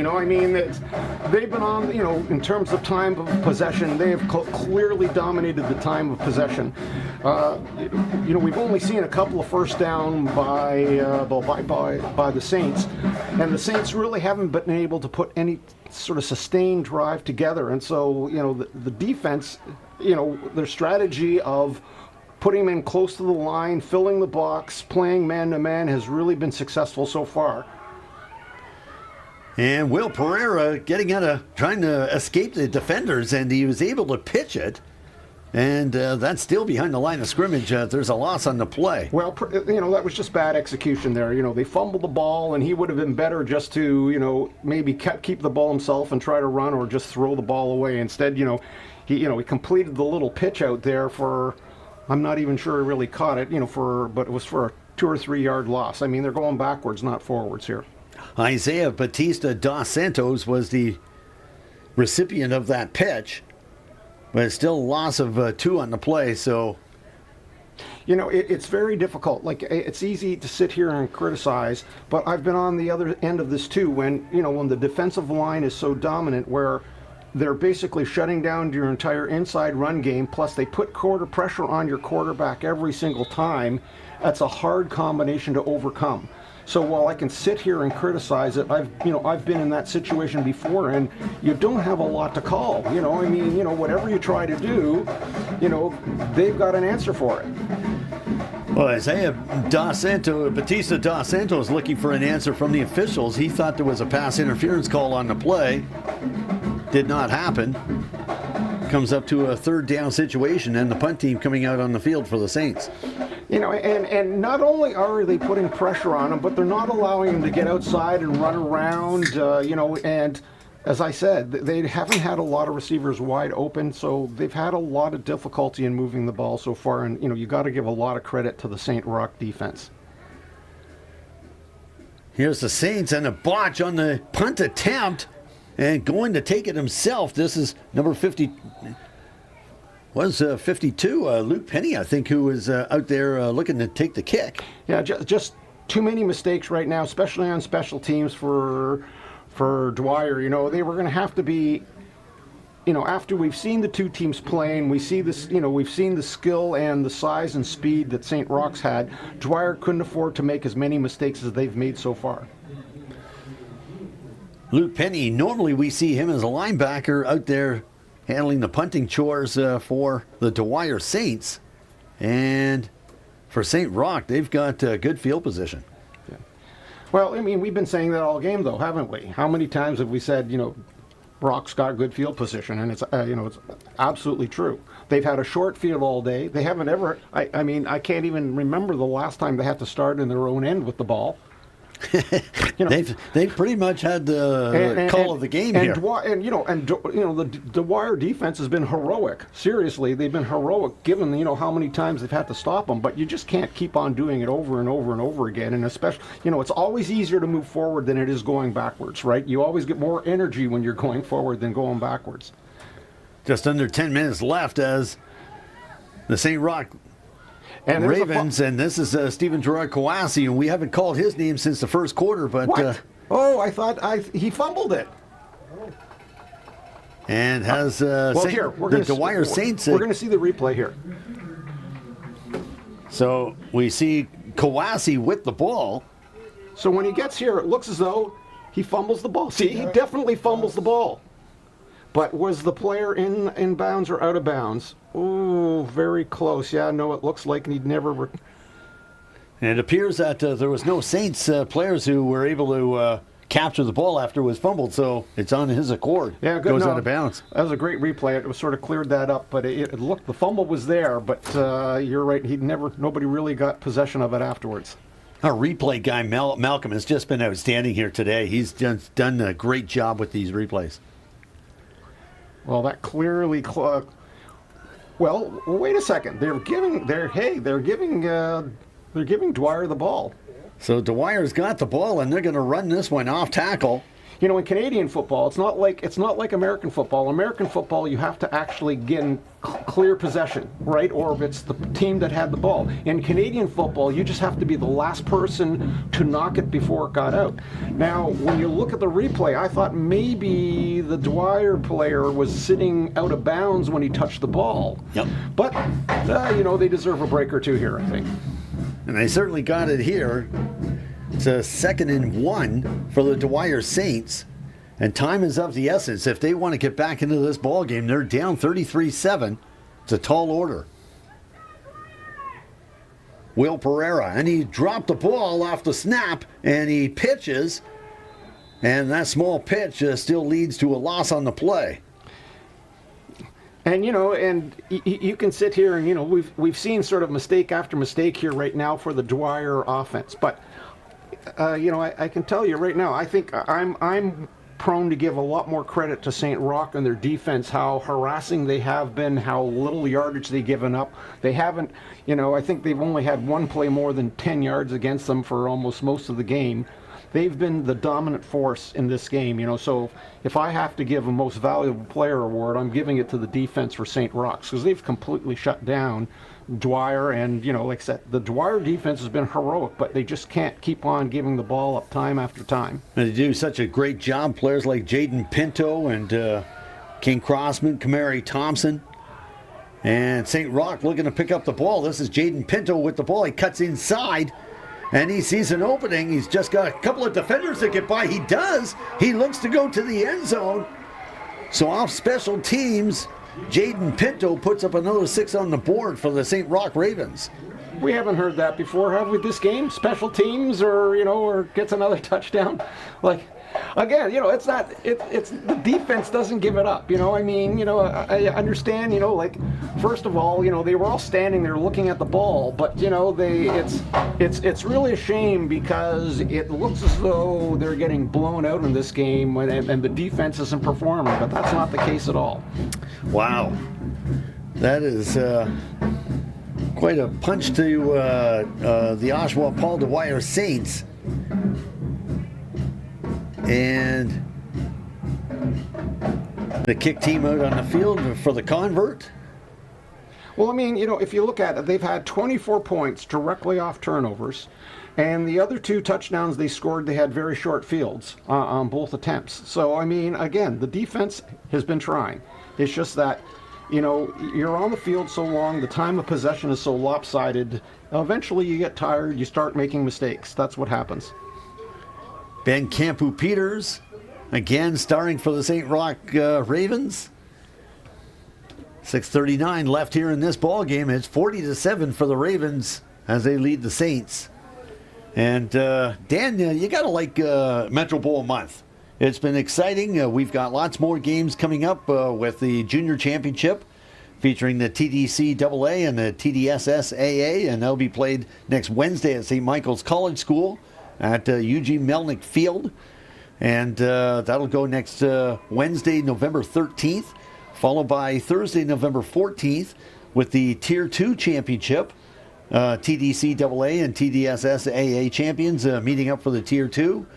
They've been on, in terms of time of possession, they have clearly dominated the time of possession. We've only seen a couple of first down by the Saints, and the Saints really haven't been able to put any sort of sustained drive together. And so, the defense, their strategy of putting him in close to the line, filling the box, playing man-to-man has really been successful so far. And Will Pereira trying to escape the defenders, and he was able to pitch it And that's still behind the line of scrimmage. There's a loss on the play. Well, that was just bad execution there. They fumbled the ball, and he would have been better just to, maybe keep the ball himself and try to run or just throw the ball away. Instead, he completed the little pitch out there for, I'm not even sure he really caught it, but it was for a 2 or 3 yard loss. I mean, they're going backwards, not forwards here. Isaiah Batista dos Santos was the recipient of that pitch. But it's still a loss of 2 on the play, so... it's very difficult. Like, it's easy to sit here and criticize, but I've been on the other end of this too, when, when the defensive line is so dominant, where they're basically shutting down your entire inside run game, plus they put quarter pressure on your quarterback every single time. That's a hard combination to overcome. So while I can sit here and criticize it, I've been in that situation before, and you don't have a lot to call. Whatever you try to do, they've got an answer for it. Well, Isaiah Batista dos Santos looking for an answer from the officials. He thought there was a pass interference call on the play. Did not happen. Comes up to a 3rd down situation, and the punt team coming out on the field for the Saints. And not only are they putting pressure on him, but they're not allowing him to get outside and run around, and as I said, they haven't had a lot of receivers wide open, so they've had a lot of difficulty in moving the ball so far, and, you got to give a lot of credit to the St. Roch defense. Here's the Saints and a botch on the punt attempt, and going to take it himself. This is number 50... was 52, Luke Penny, I think, who was out there looking to take the kick. Yeah, just too many mistakes right now, especially on special teams for Dwyer. They were going to have to be, after we've seen the two teams playing, we see this, we've seen the skill and the size and speed that St. Roch's had. Dwyer couldn't afford to make as many mistakes as they've made so far. Luke Penny, normally we see him as a linebacker out there handling the punting chores for the Dwyer Saints. And for St. Roch, they've got good field position. Yeah. Well, we've been saying that all game, though, haven't we? How many times have we said, Roch's got good field position, and it's, it's absolutely true. They've had a short field all day. They haven't ever, I can't even remember the last time they had to start in their own end with the ball. They've pretty much had the call of the game here. The Dwyer defense has been heroic. Seriously, they've been heroic given how many times they've had to stop them. But you just can't keep on doing it over and over and over again. And especially, it's always easier to move forward than it is going backwards, right? You always get more energy when you're going forward than going backwards. Just under 10 minutes left as the St. Roch and Ravens, and this is Stephen Gerard Kawasi, and we haven't called his name since the first quarter, but... What? I thought he fumbled it. And has the Dwyer Saints... We're going to see the replay here. So we see Kawasi with the ball. So when he gets here, it looks as though he fumbles the ball. See, he definitely fumbles the ball. But was the player in bounds or out of bounds? Oh, very close. Yeah, no, it looks like he'd never... And it appears that there was no Saints players who were able to capture the ball after it was fumbled, so it's on his accord. Yeah, good. Goes out of bounds. That was a great replay. It was sort of cleared that up, but it looked, the fumble was there, but you're right, nobody really got possession of it afterwards. Our replay guy, Malcolm, has just been outstanding here today. He's done a great job with these replays. Well, that clearly... Well, wait a second. They're giving Dwyer the ball. So Dwyer's got the ball, and they're going to run this one off tackle. In Canadian football, it's not like American football. American football, you have to actually get in clear possession, right? Or if it's the team that had the ball. In Canadian football, you just have to be the last person to knock it before it got out. Now, when you look at the replay, I thought maybe the Dwyer player was sitting out of bounds when he touched the ball. Yep. But, they deserve a break or two here, I think. And they certainly got it here. It's a 2nd and 1 for the Dwyer Saints. And time is of the essence. If they want to get back into this ball game, they're down 33-7. It's a tall order. Will Pereira, and he dropped the ball off the snap, and he pitches. And that small pitch still leads to a loss on the play. And you can sit here and we've seen sort of mistake after mistake here right now for the Dwyer offense, but I can tell you right now, I think I'm prone to give a lot more credit to St. Roch and their defense, how harassing they have been, how little yardage they've given up. They haven't, I think they've only had one play more than 10 yards against them for almost most of the game. They've been the dominant force in this game, so if I have to give a most valuable player award, I'm giving it to the defense for St. Roch, because they've completely shut down Dwyer, and like I said, the Dwyer defense has been heroic, but they just can't keep on giving the ball up time after time. And they do such a great job. Players like Jaden Pinto and King Crossman, Kamari Thompson, and St. Roch looking to pick up the ball. This is Jaden Pinto with the ball. He cuts inside, and he sees an opening. He's just got a couple of defenders that get by. He does. He looks to go to the end zone. So off special teams, Jaden Pinto puts up another 6 on the board for the St. Roch Ravens. We haven't heard that before, have we, this game? Special teams or gets another touchdown? Like, again, it's not, it's the defense doesn't give it up, I understand, first of all, they were all standing there looking at the ball, but, it's really a shame because it looks as though they're getting blown out in this game and the defense isn't performing, but that's not the case at all. Wow. That is quite a punch to the Oshawa Paul Dwyer Saints. And the kick team out on the field for the convert. Well, if you look at it, they've had 24 points directly off turnovers, and the other 2 touchdowns they scored, they had very short fields on both attempts. So, again, the defense has been trying. It's just that, you're on the field so long, the time of possession is so lopsided, eventually you get tired, you start making mistakes. That's what happens. Ben Campu-Peters, again starring for the St. Roch Ravens. 6:39 left here in this ball game. It's 40-7 for the Ravens as they lead the Saints. And Dan, you gotta like Metro Bowl month. It's been exciting. We've got lots more games coming up with the Junior Championship featuring the TDC AA and the TDSS AA, and they'll be played next Wednesday at St. Michael's College School at Eugene Melnick Field. And that'll go next Wednesday, November 13th, followed by Thursday, November 14th with the Tier 2 Championship. TDC AA and TDSS AA champions meeting up for the Tier 2.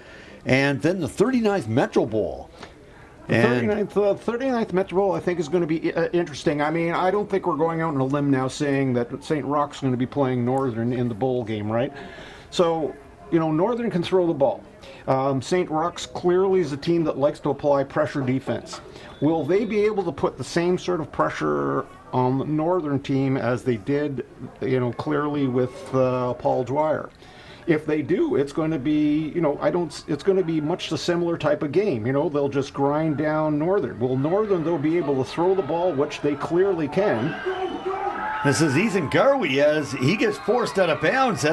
And then the 39th Metro Bowl. The 39th Metro Bowl, I think, is going to be interesting. I don't think we're going out on a limb now saying that St. Roch's going to be playing Northern in the bowl game, right? So, Northern can throw the ball. St. Roch's clearly is a team that likes to apply pressure defense. Will they be able to put the same sort of pressure on the Northern team as they did, clearly with Paul Dwyer? If they do, it's going to be, it's going to be much the similar type of game. They'll just grind down Northern. Will Northern, they'll be able to throw the ball, which they clearly can. This is Ethan Garvey as he gets forced out of bounds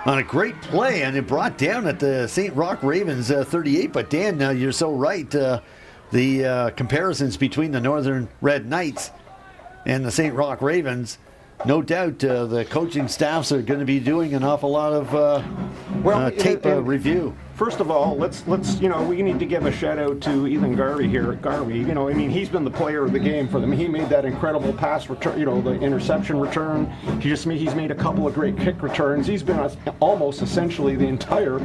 on a great play, and it brought down at the St. Roch Ravens 38. But Dan, you're so right. The comparisons between the Northern Red Knights and the St. Roch Ravens, no doubt the coaching staffs are going to be doing an awful lot of tape review. First of all, let's we need to give a shout out to Ethan Garvey here. Garvey, he's been the player of the game for them. He made that incredible pass return, the interception return. He's made a couple of great kick returns. He's been almost essentially the entire,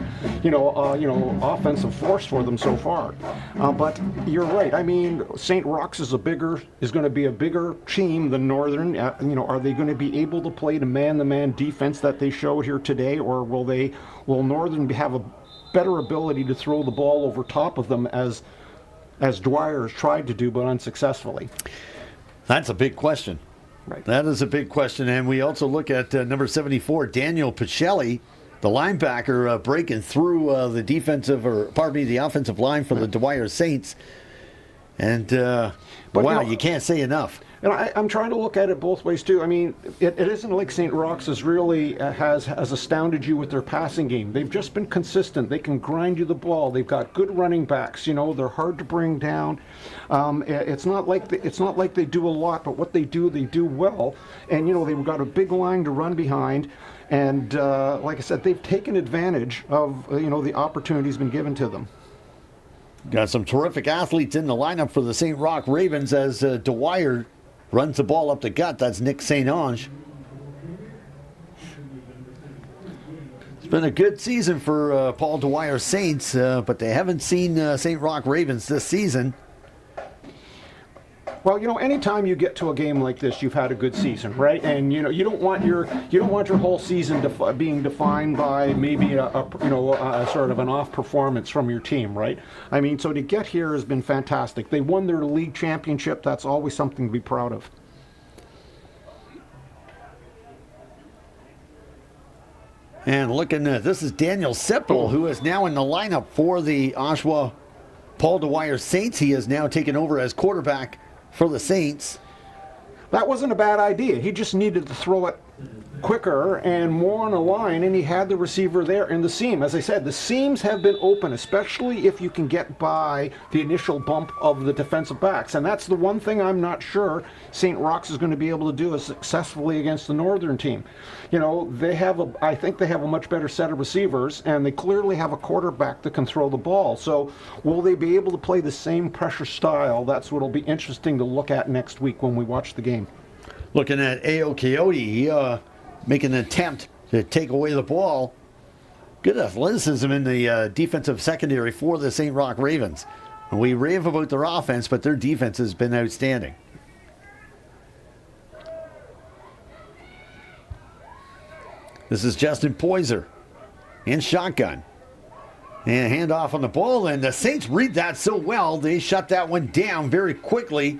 offensive force for them so far. But you're right. St. Roch's is going to be a bigger team than Northern. Are they going to be able to play the man-to-man defense that they showed here today, or will Northern have a better ability to throw the ball over top of them as Dwyer has tried to do, but unsuccessfully? That's a big question. Right. That is a big question. And we also look at number 74, Daniel Pacelli, the linebacker, breaking through the offensive line for the Dwyer Saints. And, you can't say enough. And I'm trying to look at it both ways too. I mean, it isn't like St. Roch's has really has astounded you with their passing game. They've just been consistent. They can grind you the ball. They've got good running backs. You know, they're hard to bring down. It's not like they do a lot, but what they do well. And you know, they've got a big line to run behind. And like I said, they've taken advantage of the opportunities been given to them. Got some terrific athletes in the lineup for the St. Roch Ravens as Dwyer runs the ball up the gut. That's Nick St. Ange. It's been a good season for Paul Dwyer Saints, but they haven't seen St. Roch Ravens this season. Well, anytime you get to a game like this, you've had a good season, right? And you don't want your whole season being defined by maybe a sort of an off performance from your team, right? I mean, so to get here has been fantastic. They won their league championship. That's always something to be proud of. And looking at this is Daniel Sippel, who is now in the lineup for the Oshawa Paul Dwyer Saints. He has now taken over as quarterback for the Saints. That wasn't a bad idea. He just needed to throw it quicker and more on a line, and he had the receiver there in the seam. As I said, the seams have been open, especially if you can get by the initial bump of the defensive backs. And that's the one thing I'm not sure St. Roch's is going to be able to do as successfully against the Northern team. I think they have a much better set of receivers, and they clearly have a quarterback that can throw the ball. So will they be able to play the same pressure style? That's what will be interesting to look at next week when we watch the game. Looking at A.O. Coyote, making an attempt to take away the ball. Good athleticism in the defensive secondary for the St. Roch Ravens. And we rave about their offense, but their defense has been outstanding. This is Justin Poyser in shotgun. And handoff on the ball, and the Saints read that so well, they shut that one down very quickly.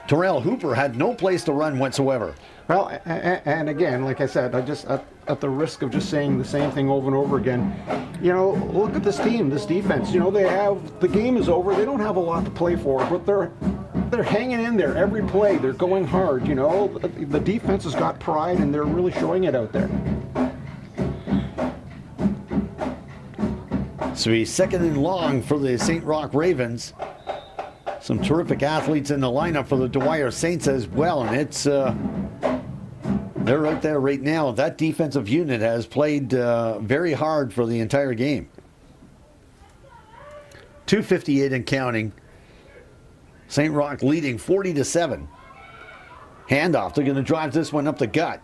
Terrell Hooper had no place to run whatsoever. Well, and again, like I said, I just at the risk of just saying the same thing over and over again, look at this team, this defense. They have, the game is over. They don't have a lot to play for, but they're hanging in there every play. They're going hard. The defense has got pride, and they're really showing it out there. So he's second and long for the St. Roch Ravens. Some terrific athletes in the lineup for the Dwyer Saints as well, and it's they're out there right now. That defensive unit has played very hard for the entire game. 2:58 and counting. St. Roch leading 40-7. Handoff. They're going to drive this one up the gut.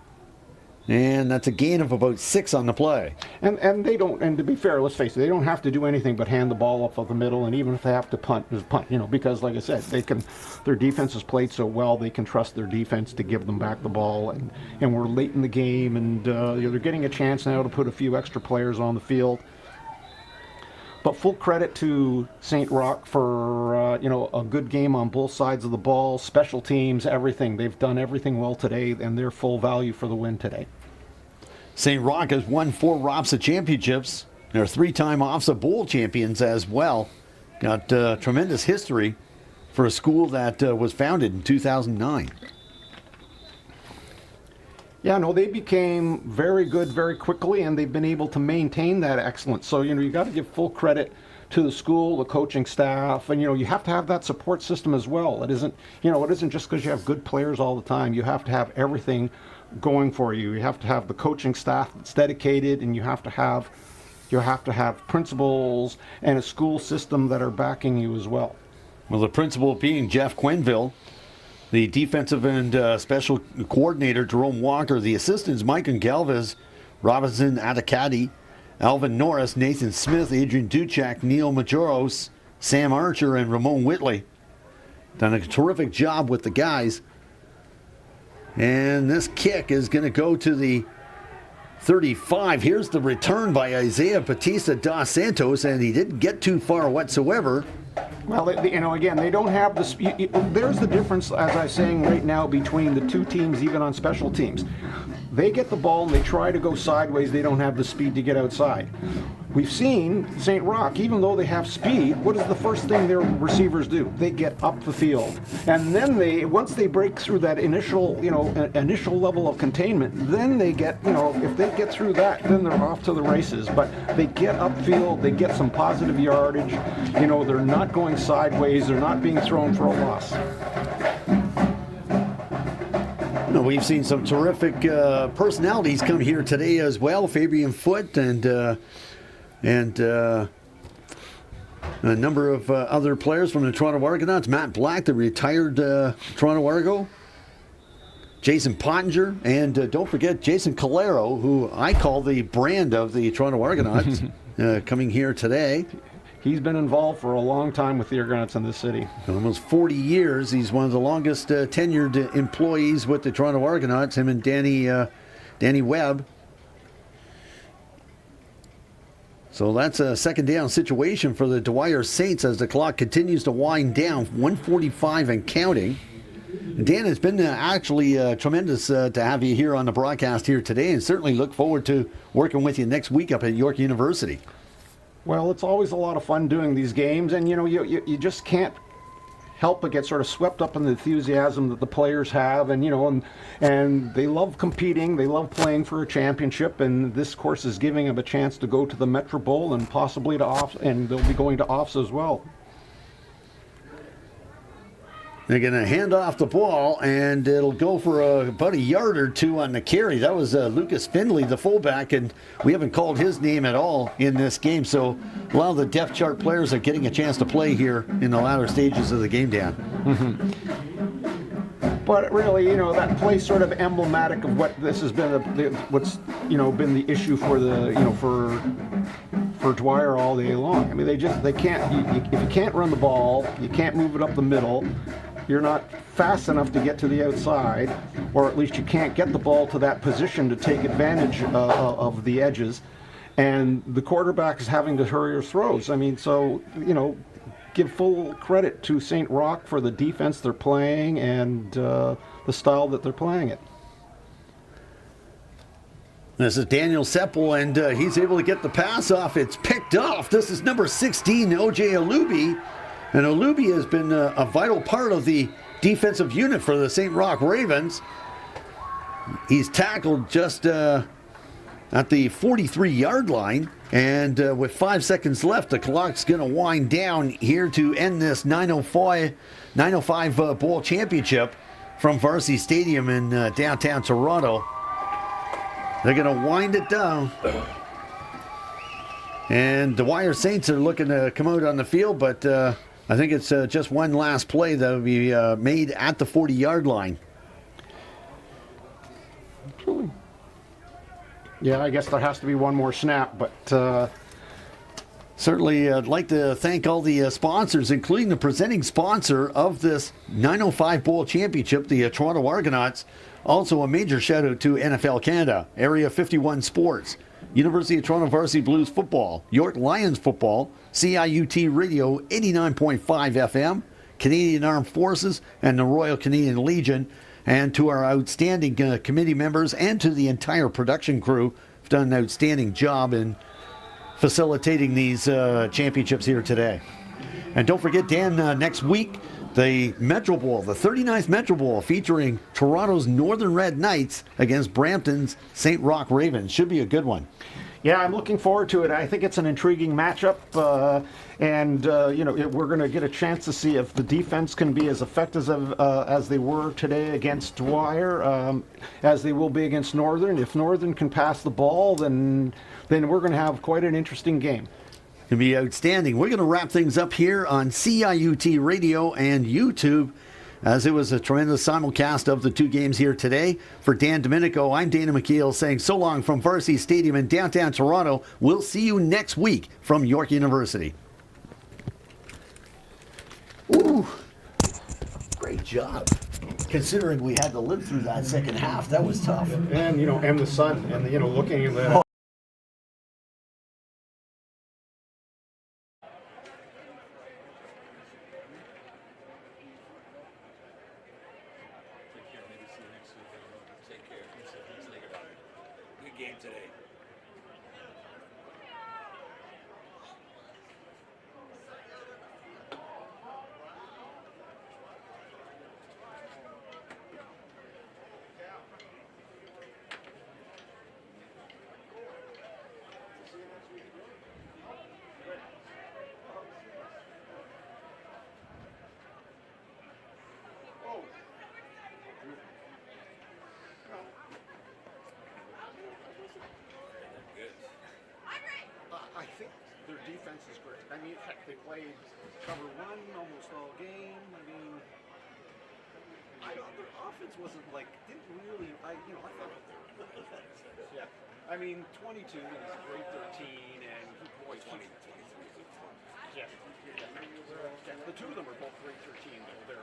And that's a gain of about 6 on the play. And they don't, and to be fair, let's face it, they don't have to do anything but hand the ball up of the middle, and even if they have to punt, just punt, because like I said, their defense has played so well, they can trust their defense to give them back the ball, and we're late in the game, and they're getting a chance now to put a few extra players on the field. But full credit to St. Roch for a good game on both sides of the ball, special teams, everything. They've done everything well today, and they're full value for the win today. St. Roch has won 4 ROPSA championships. They're 3-time OFSA Bowl champions as well. Got tremendous history for a school that was founded in 2009. Yeah, no, they became very good very quickly, and they've been able to maintain that excellence. So, you got to give full credit to the school, the coaching staff, and, you have to have that support system as well. It isn't just because you have good players all the time. You have to have everything going for you. You have to have the coaching staff that's dedicated, and you have to have principals and a school system that are backing you as well. Well, the principal being Jeff Quenville, the defensive and special coordinator, Jerome Walker, the assistants, Mike Galvez, Robinson Atakati, Alvin Norris, Nathan Smith, Adrian Duchek, Neil Majoros, Sam Archer, and Ramon Whitley. Done a terrific job with the guys. And this kick is going to go to the 35. Here's the return by Isaiah Batista dos Santos, and he didn't get too far whatsoever. Well, again, they don't have the. There's the difference, as I'm saying right now, between the two teams, even on special teams. They get the ball and they try to go sideways. They don't have the speed to get outside. we've seen St. Roch, even though they have speed, what is the first thing their receivers do? They get up the field. And then once they break through that initial level of containment, then they get, if they get through that, then they're off to the races. But they get upfield, they get some positive yardage, they're not going sideways, they're not being thrown for a loss. We've seen some terrific personalities come here today as well. Fabian Foote and a number of other players from the Toronto Argonauts. Matt Black, the retired Toronto Argo. Jason Pottinger, and don't forget Jason Calero, who I call the brand of the Toronto Argonauts, coming here today. He's been involved for a long time with the Argonauts in this city. Almost 40 years. He's one of the longest tenured employees with the Toronto Argonauts, him and Danny Webb. So that's a second down situation for the Dwyer Saints as the clock continues to wind down, 1:45 and counting. And Dan, it's been actually tremendous to have you here on the broadcast here today, and certainly look forward to working with you next week up at York University. Well, it's always a lot of fun doing these games, and you just can't help but get sort of swept up in the enthusiasm that the players have, and they love competing, they love playing for a championship, and this course is giving them a chance to go to the Metro Bowl and possibly to Offs, and they'll be going to Offs as well. They're going to hand off the ball, and it'll go for about a yard or two on the carry. That was Lucas Findlay, the fullback, and we haven't called his name at all in this game. So a lot of the depth chart players are getting a chance to play here in the latter stages of the game, Dan. Mm-hmm. But really, that play's sort of emblematic of what this has been, what's been the issue for the for Dwyer all day long. I mean, they can't. If you can't run the ball, you can't move it up the middle. You're not fast enough to get to the outside, or at least you can't get the ball to that position to take advantage of the edges. And the quarterback is having to hurry his throws. I mean, so, give full credit to St. Roch for the defense they're playing and the style that they're playing it. This is Daniel Seppel, and he's able to get the pass off. It's picked off. This is number 16, O.J. Alubi. And Alubi has been a vital part of the defensive unit for the St. Roch Ravens. He's tackled just at the 43-yard line. And with 5 seconds left, the clock's going to wind down here to end this 905 Bowl Championship from Varsity Stadium in downtown Toronto. They're going to wind it down. And the Dwyer Saints are looking to come out on the field, but I think it's just one last play that will be made at the 40-yard line. Yeah, I guess there has to be one more snap, but certainly I'd like to thank all the sponsors, including the presenting sponsor of this 905 Bowl Championship, the Toronto Argonauts. Also a major shout out to NFL Canada, Area 51 Sports, University of Toronto Varsity Blues Football, York Lions Football, CIUT Radio 89.5 FM, Canadian Armed Forces, and the Royal Canadian Legion, and to our outstanding committee members and to the entire production crew who've done an outstanding job in facilitating these championships here today. And don't forget, Dan, next week, the Metro Bowl, the 39th Metro Bowl, featuring Toronto's Northern Red Knights against Brampton's St. Roch Ravens. Should be a good one. Yeah, I'm looking forward to it. I think it's an intriguing matchup, and we're going to get a chance to see if the defense can be as effective as they were today against Dwyer, as they will be against Northern. If Northern can pass the ball, then we're going to have quite an interesting game. It'll be outstanding. We're going to wrap things up here on CIUT Radio and YouTube, as it was a tremendous simulcast of the two games here today. For Dan Domenico, I'm Dana McKeel saying so long from Varsity Stadium in downtown Toronto. We'll see you next week from York University. Ooh, great job. Considering we had to live through that second half, that was tough. And, and the sun, and, looking at the... Good game today. defense is great. I mean, heck, they played cover one almost all game. I mean, I thought their offense wasn't like, didn't really, I thought yeah. I mean, 22 is a great 13, and boy, 23. yeah. The two of them are both great 13, though.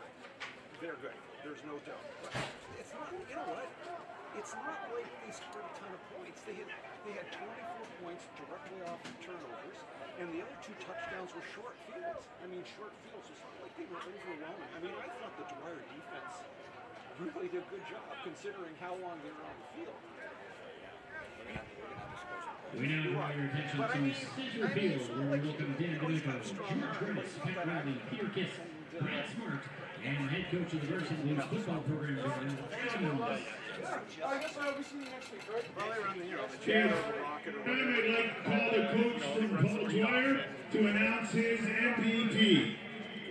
They're good. There's no doubt. But It's not, you know what? It's not like they scored a ton of points. They had 24 points directly off of turnovers, and the other 2 touchdowns were short fields. I mean, short fields. It's not like they were overwhelming. I mean, I thought the Dwyer defense really did a good job considering how long they were on the field. We now draw your attention to center field, where we welcome Dan D'Amico, George Curtis, Pat Riley, Peter Kiss, Brad Smart, and head coach of the Versus Blues football program, Adam Adams. I guess I'll be seeing you next week, right? Well, they run the, the Yes. jazz, the rocket, or Now whatever. I'd like to call the coach from Paul Dwyer to announce his MVP.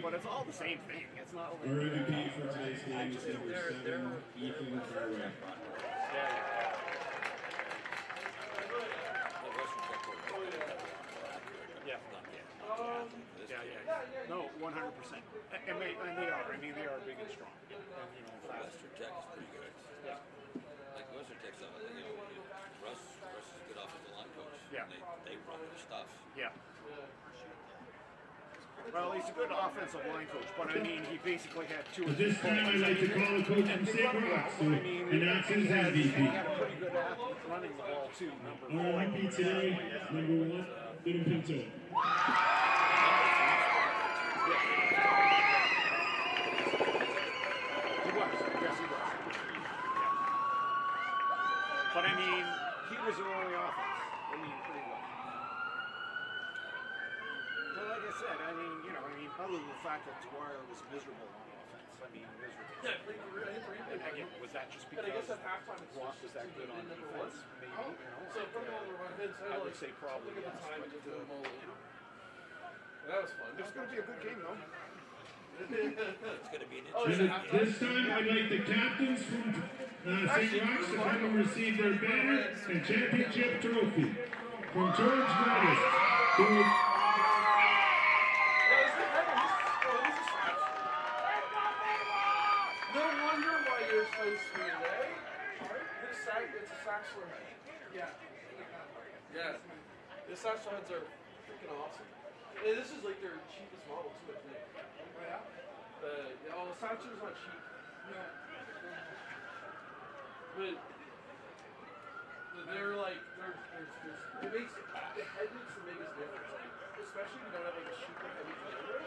But it's all the same thing. It's not like... Our MVP for today's game is number 7, Ethan Farwell. No, 100%. And they are. I mean, they are big and strong. And, fast. Western Tech is pretty good. Yeah. Like Western Tech's, Russ is a good offensive line coach. Yeah. They run their stuff. Yeah. Well, he's a good offensive line coach, but I mean, he basically had 2 or At 3 this time, I'd like to call the coach from St. Roch to announce his He had MVP. a pretty good athlete running the ball, too. Number 4. Our MVP today, number 1, Little Pinto. But I mean, he was early offense. I mean, pretty well. But like I said, I mean, other than the fact that Dwyer was miserable on offense, I mean, miserable. And again, was that just because Roch was that good on defense? Maybe, I would say probably yes, but, That was fun. it's going to be a good game, though. It's going to be an And interesting at this time, I'd like the captains from St. Roch to come and receive their banner and championship trophy from George Curtis, who No wonder why you're so sweet, eh? It's a Saxler head. Yeah. Yeah. The Saxler heads are freaking awesome. And this is like their cheapest model too, I think. Oh yeah? The Saxler's not cheap. Yeah. But they're like, it makes, the head makes the biggest difference. Like, especially if you don't have like a super heavy camera.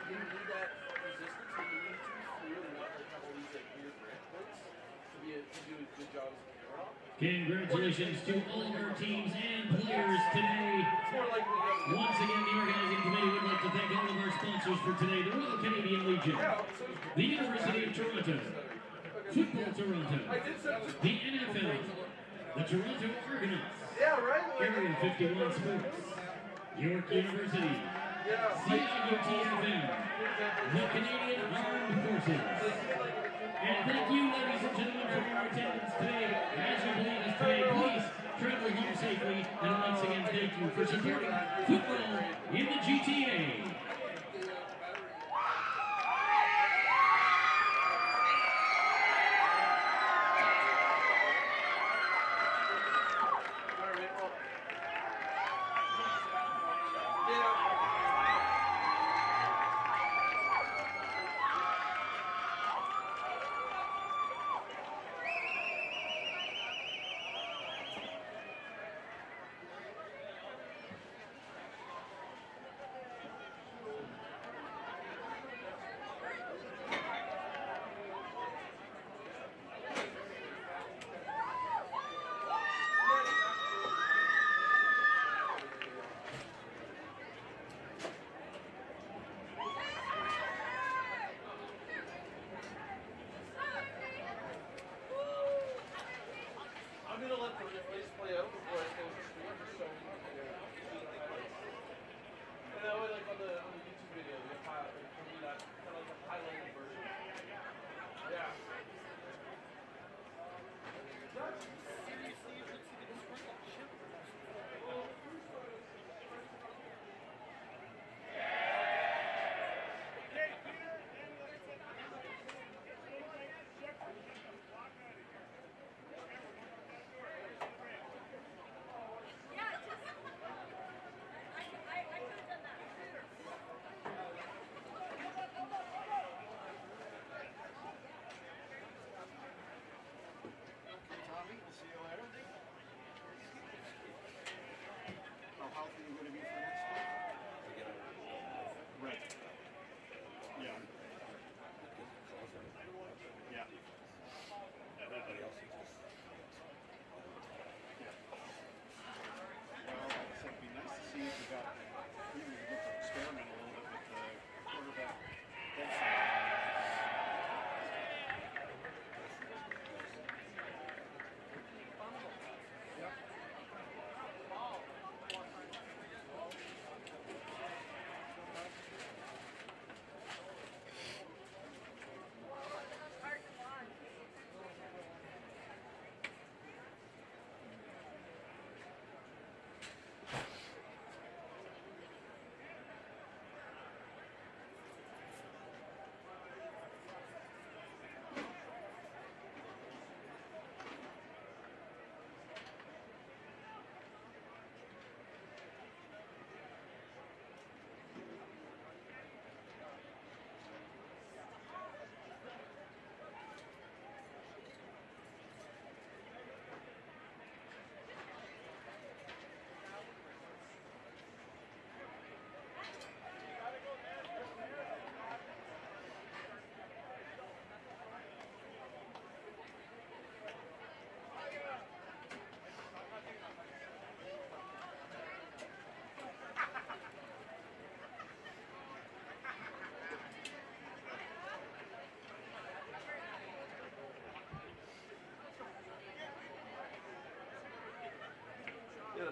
You need that resistance, but you need to really not like have all these like weird ramp points to do a good job as a camera. Congratulations to all of our teams and players today. It's more like we have Once again, the organizing committee would like to thank all of our sponsors for today: the Royal Canadian Legion, the University of Toronto, Football Toronto, the NFL, the Toronto Argonauts, yeah, right? Area 51 Sports, York University, CIUTFM, the Canadian Armed Forces. And thank you, ladies and gentlemen, for your attendance today. As you believe us today, please travel home safely. And once again, thank you for supporting football in the GTA. I'm gonna let the replays play out before I close the stream, just so and that way, like on the YouTube video, you have that kind of like a highlighted version. Yeah.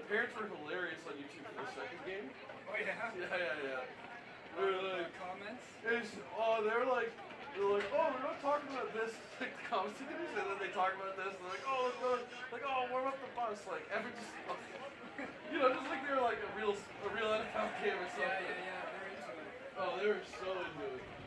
the parents were hilarious on YouTube for the second game. Oh yeah. Yeah. They're like Comments. they're like, oh, we're not talking about this. Like the commentators, and then they talk about this. And they're like, oh, let's go. Like, oh, warm up the bus. Like just like they were like a real NFL game or something. Yeah, they're into it. Oh, they were so into it.